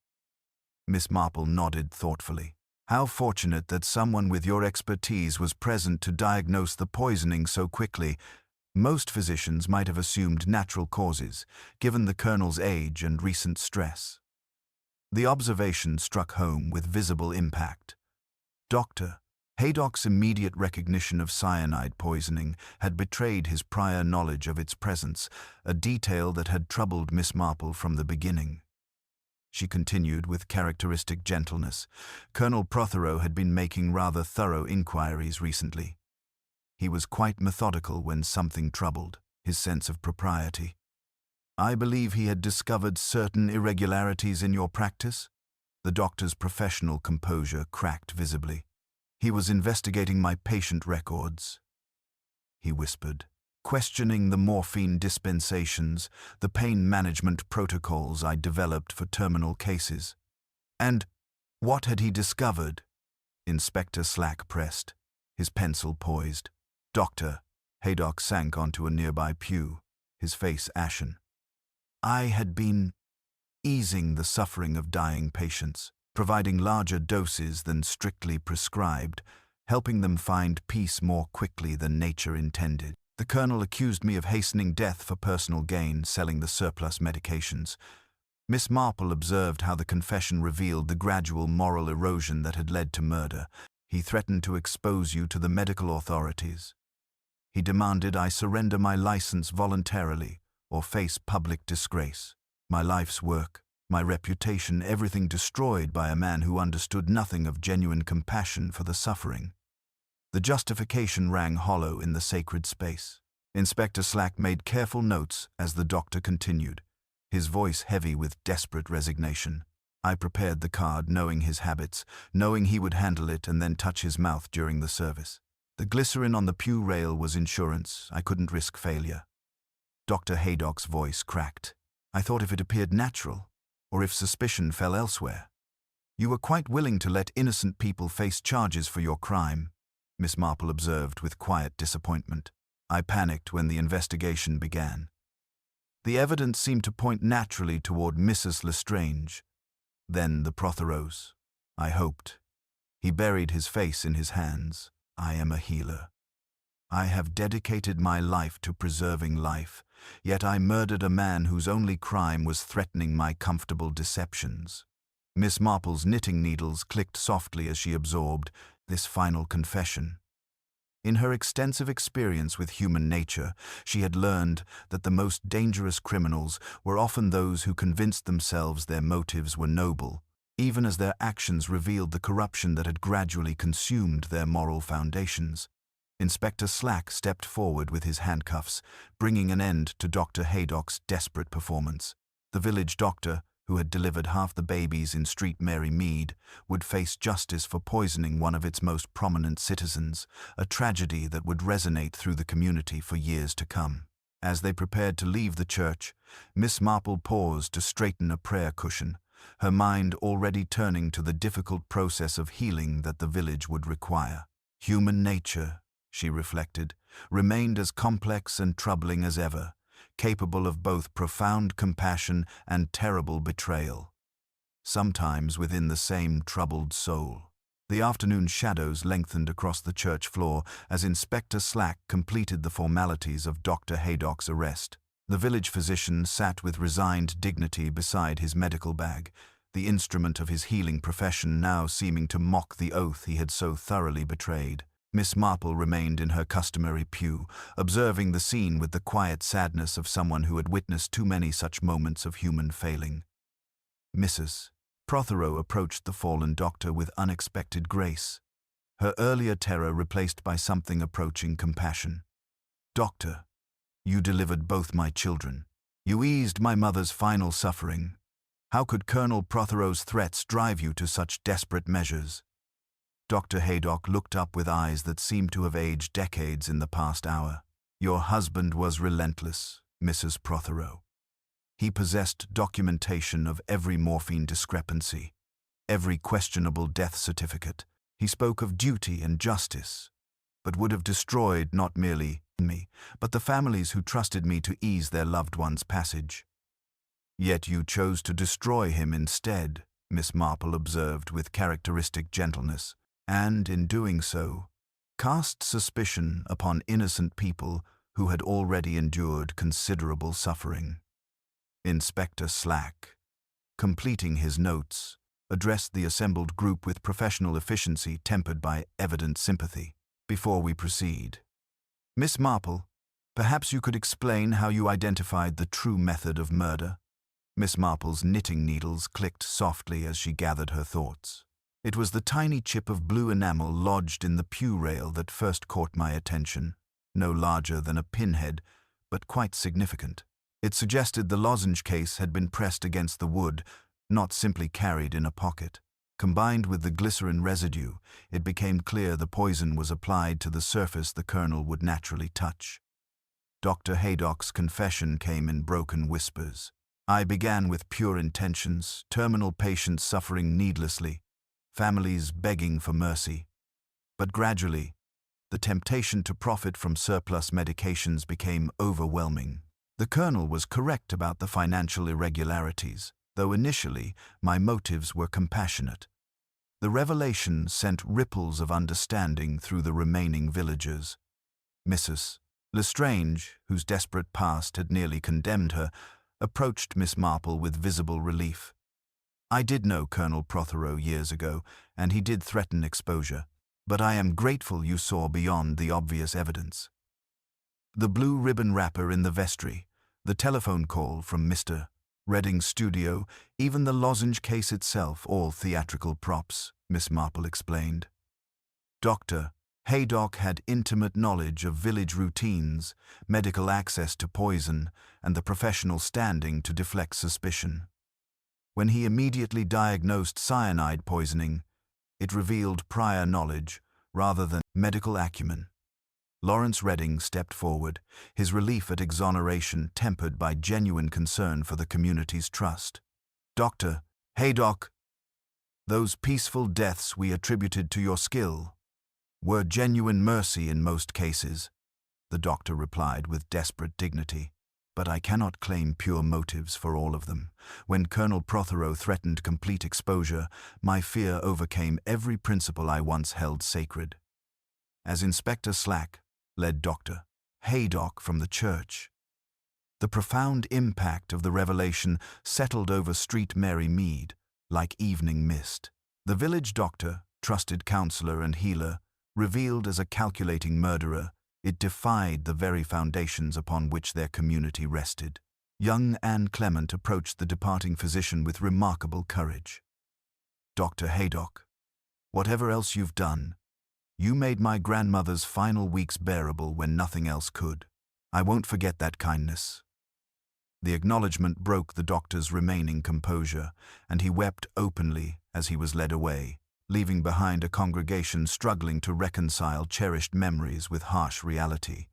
Miss Marple nodded thoughtfully. "How fortunate that someone with your expertise was present to diagnose the poisoning so quickly. Most physicians might have assumed natural causes, given the Colonel's age and recent stress. The observation struck home with visible impact. Dr. Haydock's immediate recognition of cyanide poisoning had betrayed his prior knowledge of its presence, a detail that had troubled Miss Marple from the beginning. She continued with characteristic gentleness. Colonel Prothero had been making rather thorough inquiries recently. He was quite methodical when something troubled his sense of propriety. I believe he had discovered certain irregularities in your practice. The doctor's professional composure cracked visibly. He was investigating my patient records, he whispered, questioning the morphine dispensations, the pain management protocols I developed for terminal cases. And what had he discovered? Inspector Slack pressed, his pencil poised. Dr. Haydock sank onto a nearby pew, his face ashen. I had been easing the suffering of dying patients, providing larger doses than strictly prescribed, helping them find peace more quickly than nature intended. The Colonel accused me of hastening death for personal gain, selling the surplus medications. Miss Marple observed how the confession revealed the gradual moral erosion that had led to murder. He threatened to expose you to the medical authorities. He demanded I surrender my license voluntarily or face public disgrace. My life's work, my reputation, everything destroyed by a man who understood nothing of genuine compassion for the suffering. The justification rang hollow in the sacred space. Inspector Slack made careful notes as the doctor continued, his voice heavy with desperate resignation. I prepared the card knowing his habits, knowing he would handle it and then touch his mouth during the service. The glycerin on the pew rail was insurance. I couldn't risk failure. Dr. Haydock's voice cracked. I thought if it appeared natural, or if suspicion fell elsewhere. You were quite willing to let innocent people face charges for your crime, Miss Marple observed with quiet disappointment. I panicked when the investigation began. The evidence seemed to point naturally toward Mrs. Lestrange, then the Protheros. I hoped. He buried his face in his hands. I am a healer. I have dedicated my life to preserving life, yet I murdered a man whose only crime was threatening my comfortable deceptions. Miss Marple's knitting needles clicked softly as she absorbed this final confession. In her extensive experience with human nature, she had learned that the most dangerous criminals were often those who convinced themselves their motives were noble, even as their actions revealed the corruption that had gradually consumed their moral foundations. Inspector Slack stepped forward with his handcuffs, bringing an end to Dr. Haydock's desperate performance. The village doctor, who had delivered half the babies in Street Mary Mead, would face justice for poisoning one of its most prominent citizens, a tragedy that would resonate through the community for years to come. As they prepared to leave the church, Miss Marple paused to straighten a prayer cushion, her mind already turning to the difficult process of healing that the village would require. Human nature, she reflected, remained as complex and troubling as ever, capable of both profound compassion and terrible betrayal, sometimes within the same troubled soul. The afternoon shadows lengthened across the church floor as Inspector Slack completed the formalities of Dr. Haydock's arrest. The village physician sat with resigned dignity beside his medical bag, the instrument of his healing profession now seeming to mock the oath he had so thoroughly betrayed. Miss Marple remained in her customary pew, observing the scene with the quiet sadness of someone who had witnessed too many such moments of human failing. Mrs. Prothero approached the fallen doctor with unexpected grace, her earlier terror replaced by something approaching compassion. Doctor, you delivered both my children. You eased my mother's final suffering. How could Colonel Prothero's threats drive you to such desperate measures? Dr. Haydock looked up with eyes that seemed to have aged decades in the past hour. Your husband was relentless, Mrs. Prothero. He possessed documentation of every morphine discrepancy, every questionable death certificate. He spoke of duty and justice, but would have destroyed not merely me, but the families who trusted me to ease their loved one's passage. Yet you chose to destroy him instead, Miss Marple observed with characteristic gentleness, and, in doing so, cast suspicion upon innocent people who had already endured considerable suffering. Inspector Slack, completing his notes, addressed the assembled group with professional efficiency tempered by evident sympathy. Before we proceed, Miss Marple, perhaps you could explain how you identified the true method of murder? Miss Marple's knitting needles clicked softly as she gathered her thoughts. It was the tiny chip of blue enamel lodged in the pew rail that first caught my attention, no larger than a pinhead, but quite significant. It suggested the lozenge case had been pressed against the wood, not simply carried in a pocket. Combined with the glycerin residue, it became clear the poison was applied to the surface the colonel would naturally touch. Dr. Haydock's confession came in broken whispers. I began with pure intentions, terminal patients suffering needlessly, families begging for mercy. But gradually, the temptation to profit from surplus medications became overwhelming. The colonel was correct about the financial irregularities, though initially my motives were compassionate. The revelation sent ripples of understanding through the remaining villagers. Mrs. Lestrange, whose desperate past had nearly condemned her, approached Miss Marple with visible relief. I did know Colonel Prothero years ago, and he did threaten exposure, but I am grateful you saw beyond the obvious evidence. The blue ribbon wrapper in the vestry, the telephone call from Mr. Redding's studio, even the lozenge case itself, all theatrical props, Miss Marple explained. Dr. Haydock had intimate knowledge of village routines, medical access to poison, and the professional standing to deflect suspicion. When he immediately diagnosed cyanide poisoning, it revealed prior knowledge rather than medical acumen. Lawrence Redding stepped forward, his relief at exoneration tempered by genuine concern for the community's trust. Dr. Haydock, those peaceful deaths we attributed to your skill were genuine mercy in most cases, the doctor replied with desperate dignity. But I cannot claim pure motives for all of them. When Colonel Prothero threatened complete exposure, my fear overcame every principle I once held sacred. As Inspector Slack led Dr. Haydock from the church, the profound impact of the revelation settled over Street Mary Mead like evening mist. The village doctor, trusted counselor and healer, revealed as a calculating murderer, it defied the very foundations upon which their community rested. Young Anne Clement approached the departing physician with remarkable courage. Dr. Haydock, whatever else you've done, you made my grandmother's final weeks bearable when nothing else could. I won't forget that kindness. The acknowledgement broke the doctor's remaining composure, and he wept openly as he was led away, leaving behind a congregation struggling to reconcile cherished memories with harsh reality.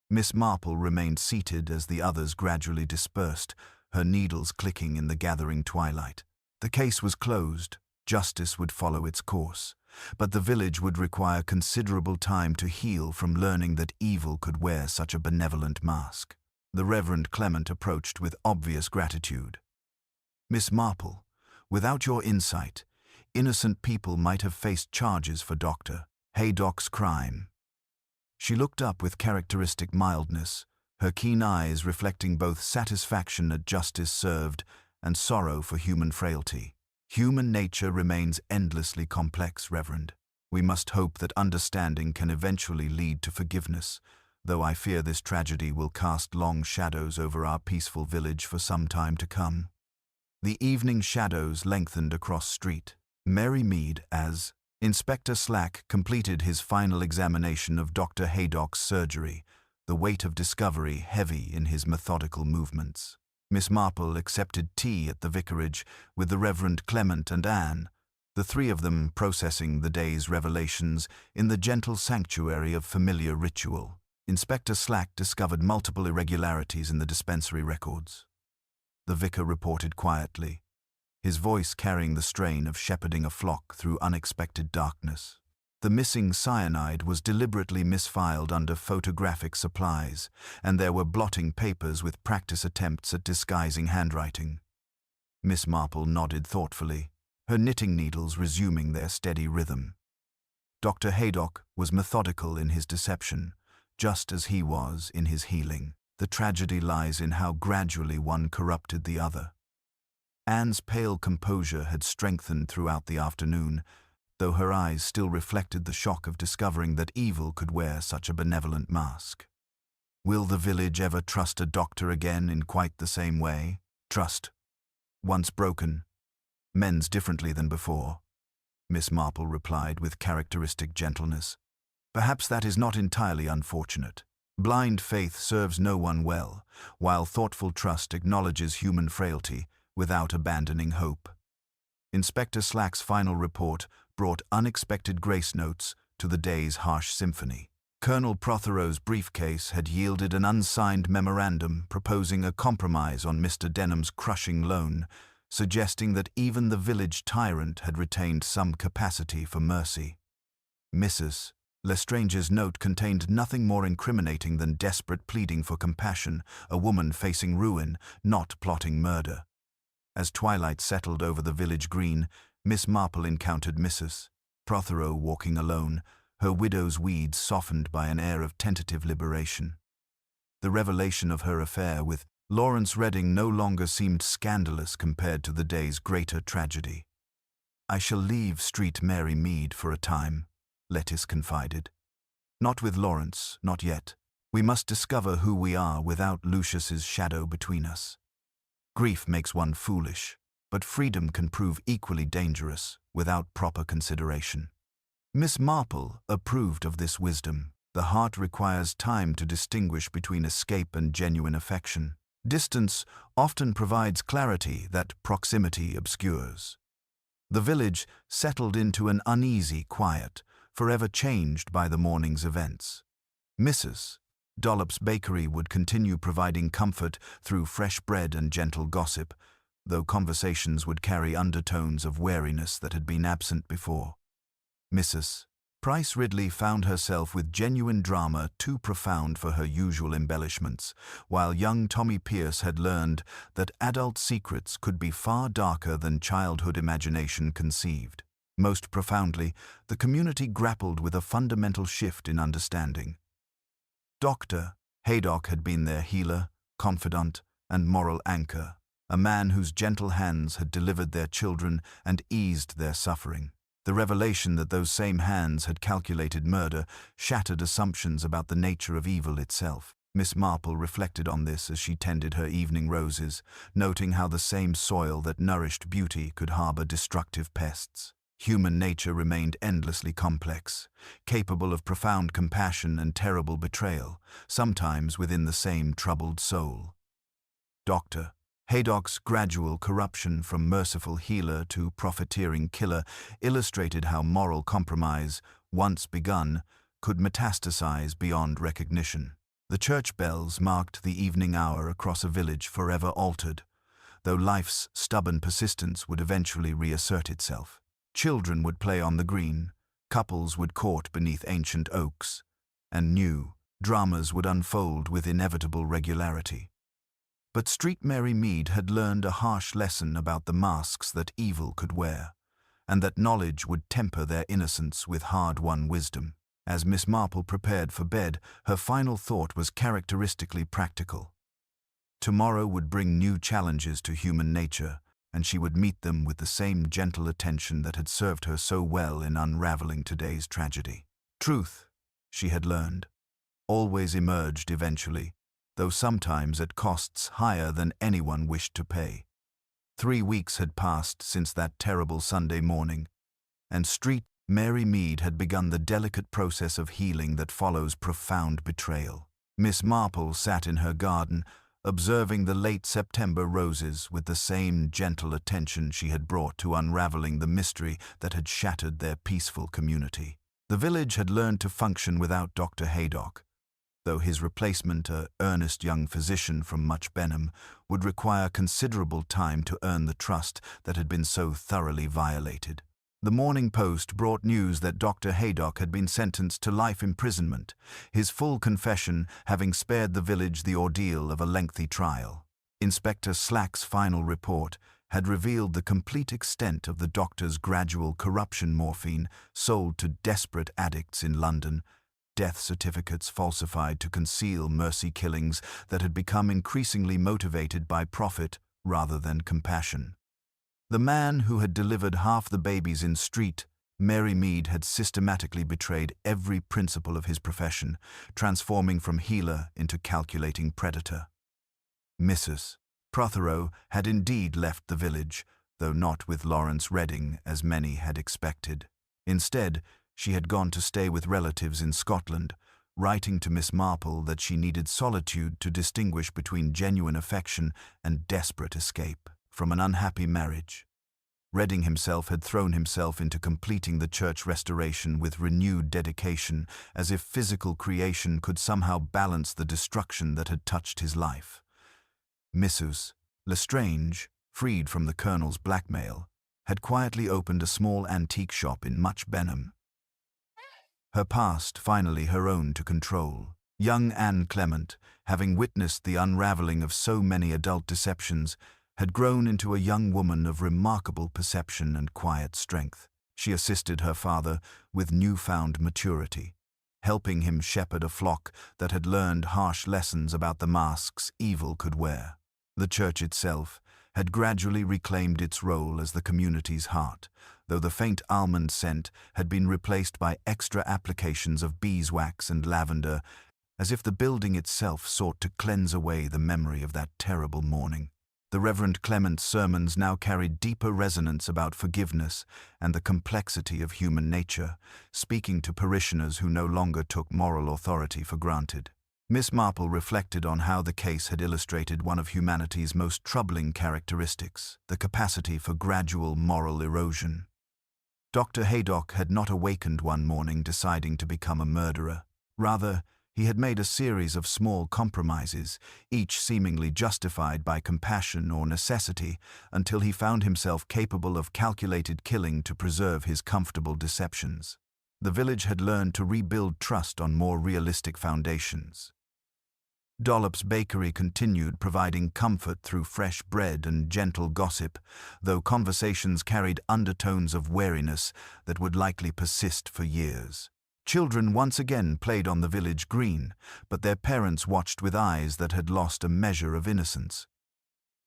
Miss Marple remained seated as the others gradually dispersed, her needles clicking in the gathering twilight. The case was closed, justice would follow its course, but the village would require considerable time to heal from learning that evil could wear such a benevolent mask. The Reverend Clement approached with obvious gratitude. Miss Marple, without your insight, innocent people might have faced charges for Dr. Haydock's crime. She looked up with characteristic mildness, her keen eyes reflecting both satisfaction at justice served and sorrow for human frailty. Human nature remains endlessly complex, Reverend. We must hope that understanding can eventually lead to forgiveness, though I fear this tragedy will cast long shadows over our peaceful village for some time to come. The evening shadows lengthened across Street Mary Mead as Inspector Slack completed his final examination of Dr. Haydock's surgery, the weight of discovery heavy in his methodical movements. Miss Marple accepted tea at the vicarage with the Reverend Clement and Anne, the three of them processing the day's revelations in the gentle sanctuary of familiar ritual. Inspector Slack discovered multiple irregularities in the dispensary records. The vicar reported quietly, his voice carrying the strain of shepherding a flock through unexpected darkness. The missing cyanide was deliberately misfiled under photographic supplies, and there were blotting papers with practice attempts at disguising handwriting. Miss Marple nodded thoughtfully, her knitting needles resuming their steady rhythm. Dr. Haydock was methodical in his deception, just as he was in his healing. The tragedy lies in how gradually one corrupted the other. Anne's pale composure had strengthened throughout the afternoon, though her eyes still reflected the shock of discovering that evil could wear such a benevolent mask. Will the village ever trust a doctor again in quite the same way? Trust, once broken, mends differently than before, Miss Marple replied with characteristic gentleness. Perhaps that is not entirely unfortunate. Blind faith serves no one well, while thoughtful trust acknowledges human frailty without abandoning hope. Inspector Slack's final report brought unexpected grace notes to the day's harsh symphony. Colonel Prothero's briefcase had yielded an unsigned memorandum proposing a compromise on Mr. Denham's crushing loan, suggesting that even the village tyrant had retained some capacity for mercy. Mrs. Lestrange's note contained nothing more incriminating than desperate pleading for compassion, a woman facing ruin, not plotting murder. As twilight settled over the village green, Miss Marple encountered Mrs. Prothero walking alone, her widow's weeds softened by an air of tentative liberation. The revelation of her affair with Lawrence Redding no longer seemed scandalous compared to the day's greater tragedy. "I shall leave Street Mary Mead for a time," Lettice confided. "Not with Lawrence, not yet. We must discover who we are without Lucius's shadow between us. Grief makes one foolish, but freedom can prove equally dangerous without proper consideration." Miss Marple approved of this wisdom. The heart requires time to distinguish between escape and genuine affection. Distance often provides clarity that proximity obscures. The village settled into an uneasy quiet, forever changed by the morning's events. Mrs. Dollop's bakery would continue providing comfort through fresh bread and gentle gossip, though conversations would carry undertones of wariness that had been absent before. Mrs. Price Ridley found herself with genuine drama too profound for her usual embellishments, while young Tommy Pierce had learned that adult secrets could be far darker than childhood imagination conceived. Most profoundly, the community grappled with a fundamental shift in understanding. Dr. Haydock had been their healer, confidant, and moral anchor, a man whose gentle hands had delivered their children and eased their suffering. The revelation that those same hands had calculated murder shattered assumptions about the nature of evil itself. Miss Marple reflected on this as she tended her evening roses, noting how the same soil that nourished beauty could harbor destructive pests. Human nature remained endlessly complex, capable of profound compassion and terrible betrayal, sometimes within the same troubled soul. Dr. Haydock's gradual corruption from merciful healer to profiteering killer illustrated how moral compromise, once begun, could metastasize beyond recognition. The church bells marked the evening hour across a village forever altered, though life's stubborn persistence would eventually reassert itself. Children would play on the green, couples would court beneath ancient oaks, and new dramas would unfold with inevitable regularity. But Street Mary Mead had learned a harsh lesson about the masks that evil could wear, and that knowledge would temper their innocence with hard-won wisdom. As Miss Marple prepared for bed, her final thought was characteristically practical. Tomorrow would bring new challenges to human nature, and she would meet them with the same gentle attention that had served her so well in unraveling today's tragedy. Truth, she had learned, always emerged eventually, though sometimes at costs higher than anyone wished to pay. 3 weeks had passed since that terrible Sunday morning, and Street Mary Mead had begun the delicate process of healing that follows profound betrayal. Miss Marple sat in her garden, observing the late September roses with the same gentle attention she had brought to unraveling the mystery that had shattered their peaceful community. The village had learned to function without Dr. Haydock, though his replacement, an earnest young physician from Much Benham, would require considerable time to earn the trust that had been so thoroughly violated. The Morning Post brought news that Dr. Haydock had been sentenced to life imprisonment, his full confession having spared the village the ordeal of a lengthy trial. Inspector Slack's final report had revealed the complete extent of the doctor's gradual corruption morphine sold to desperate addicts in London, death certificates falsified to conceal mercy killings that had become increasingly motivated by profit rather than compassion. The man who had delivered half the babies in street, Mary Mead, had systematically betrayed every principle of his profession, transforming from healer into calculating predator. Mrs. Prothero had indeed left the village, though not with Lawrence Redding as many had expected. Instead, she had gone to stay with relatives in Scotland, writing to Miss Marple that she needed solitude to distinguish between genuine affection and desperate escape from an unhappy marriage. Redding himself had thrown himself into completing the church restoration with renewed dedication, as if physical creation could somehow balance the destruction that had touched his life. Mrs. Lestrange, freed from the Colonel's blackmail, had quietly opened a small antique shop in Much Benham. Her past finally her own to control. Young Anne Clement, having witnessed the unraveling of so many adult deceptions, had grown into a young woman of remarkable perception and quiet strength. She assisted her father with newfound maturity, helping him shepherd a flock that had learned harsh lessons about the masks evil could wear. The church itself had gradually reclaimed its role as the community's heart, though the faint almond scent had been replaced by extra applications of beeswax and lavender, as if the building itself sought to cleanse away the memory of that terrible morning. The Reverend Clement's sermons now carried deeper resonance about forgiveness and the complexity of human nature, speaking to parishioners who no longer took moral authority for granted. Miss Marple reflected on how the case had illustrated one of humanity's most troubling characteristics, the capacity for gradual moral erosion. Dr. Haydock had not awakened one morning deciding to become a murderer. Rather, he had made a series of small compromises, each seemingly justified by compassion or necessity, until he found himself capable of calculated killing to preserve his comfortable deceptions. The village had learned to rebuild trust on more realistic foundations. Dollop's Bakery continued providing comfort through fresh bread and gentle gossip, though conversations carried undertones of wariness that would likely persist for years. Children once again played on the village green, but their parents watched with eyes that had lost a measure of innocence.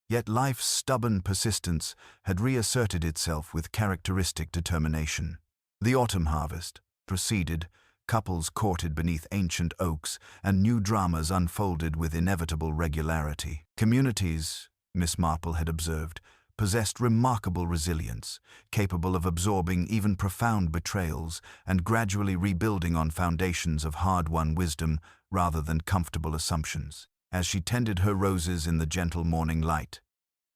Yet life's stubborn persistence had reasserted itself with characteristic determination. The autumn harvest proceeded, couples courted beneath ancient oaks, and new dramas unfolded with inevitable regularity. Communities, Miss Marple had observed, possessed remarkable resilience, capable of absorbing even profound betrayals and gradually rebuilding on foundations of hard-won wisdom rather than comfortable assumptions. As she tended her roses in the gentle morning light,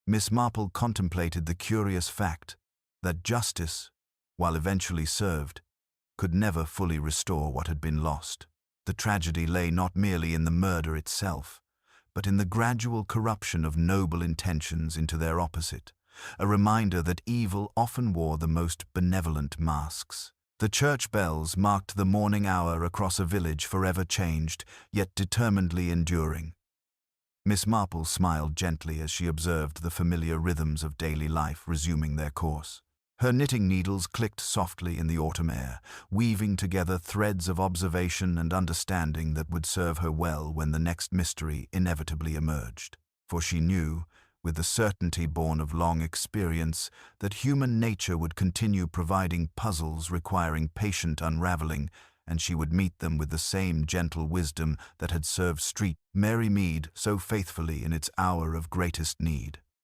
Miss Marple contemplated the curious fact that justice, while eventually served, could never fully restore what had been lost. The tragedy lay not merely in the murder itself, but in the gradual corruption of noble intentions into their opposite, a reminder that evil often wore the most benevolent masks. The church bells marked the morning hour across a village forever changed, yet determinedly enduring. Miss Marple smiled gently as she observed the familiar rhythms of daily life resuming their course. Her knitting needles clicked softly in the autumn air, weaving together threads of observation and understanding that would serve her well when the next mystery inevitably emerged. For she knew, with the certainty born of long experience, that human nature would continue providing puzzles requiring patient unraveling, and she would meet them with the same gentle wisdom that had served Street Mary Mead so faithfully in its hour of greatest need.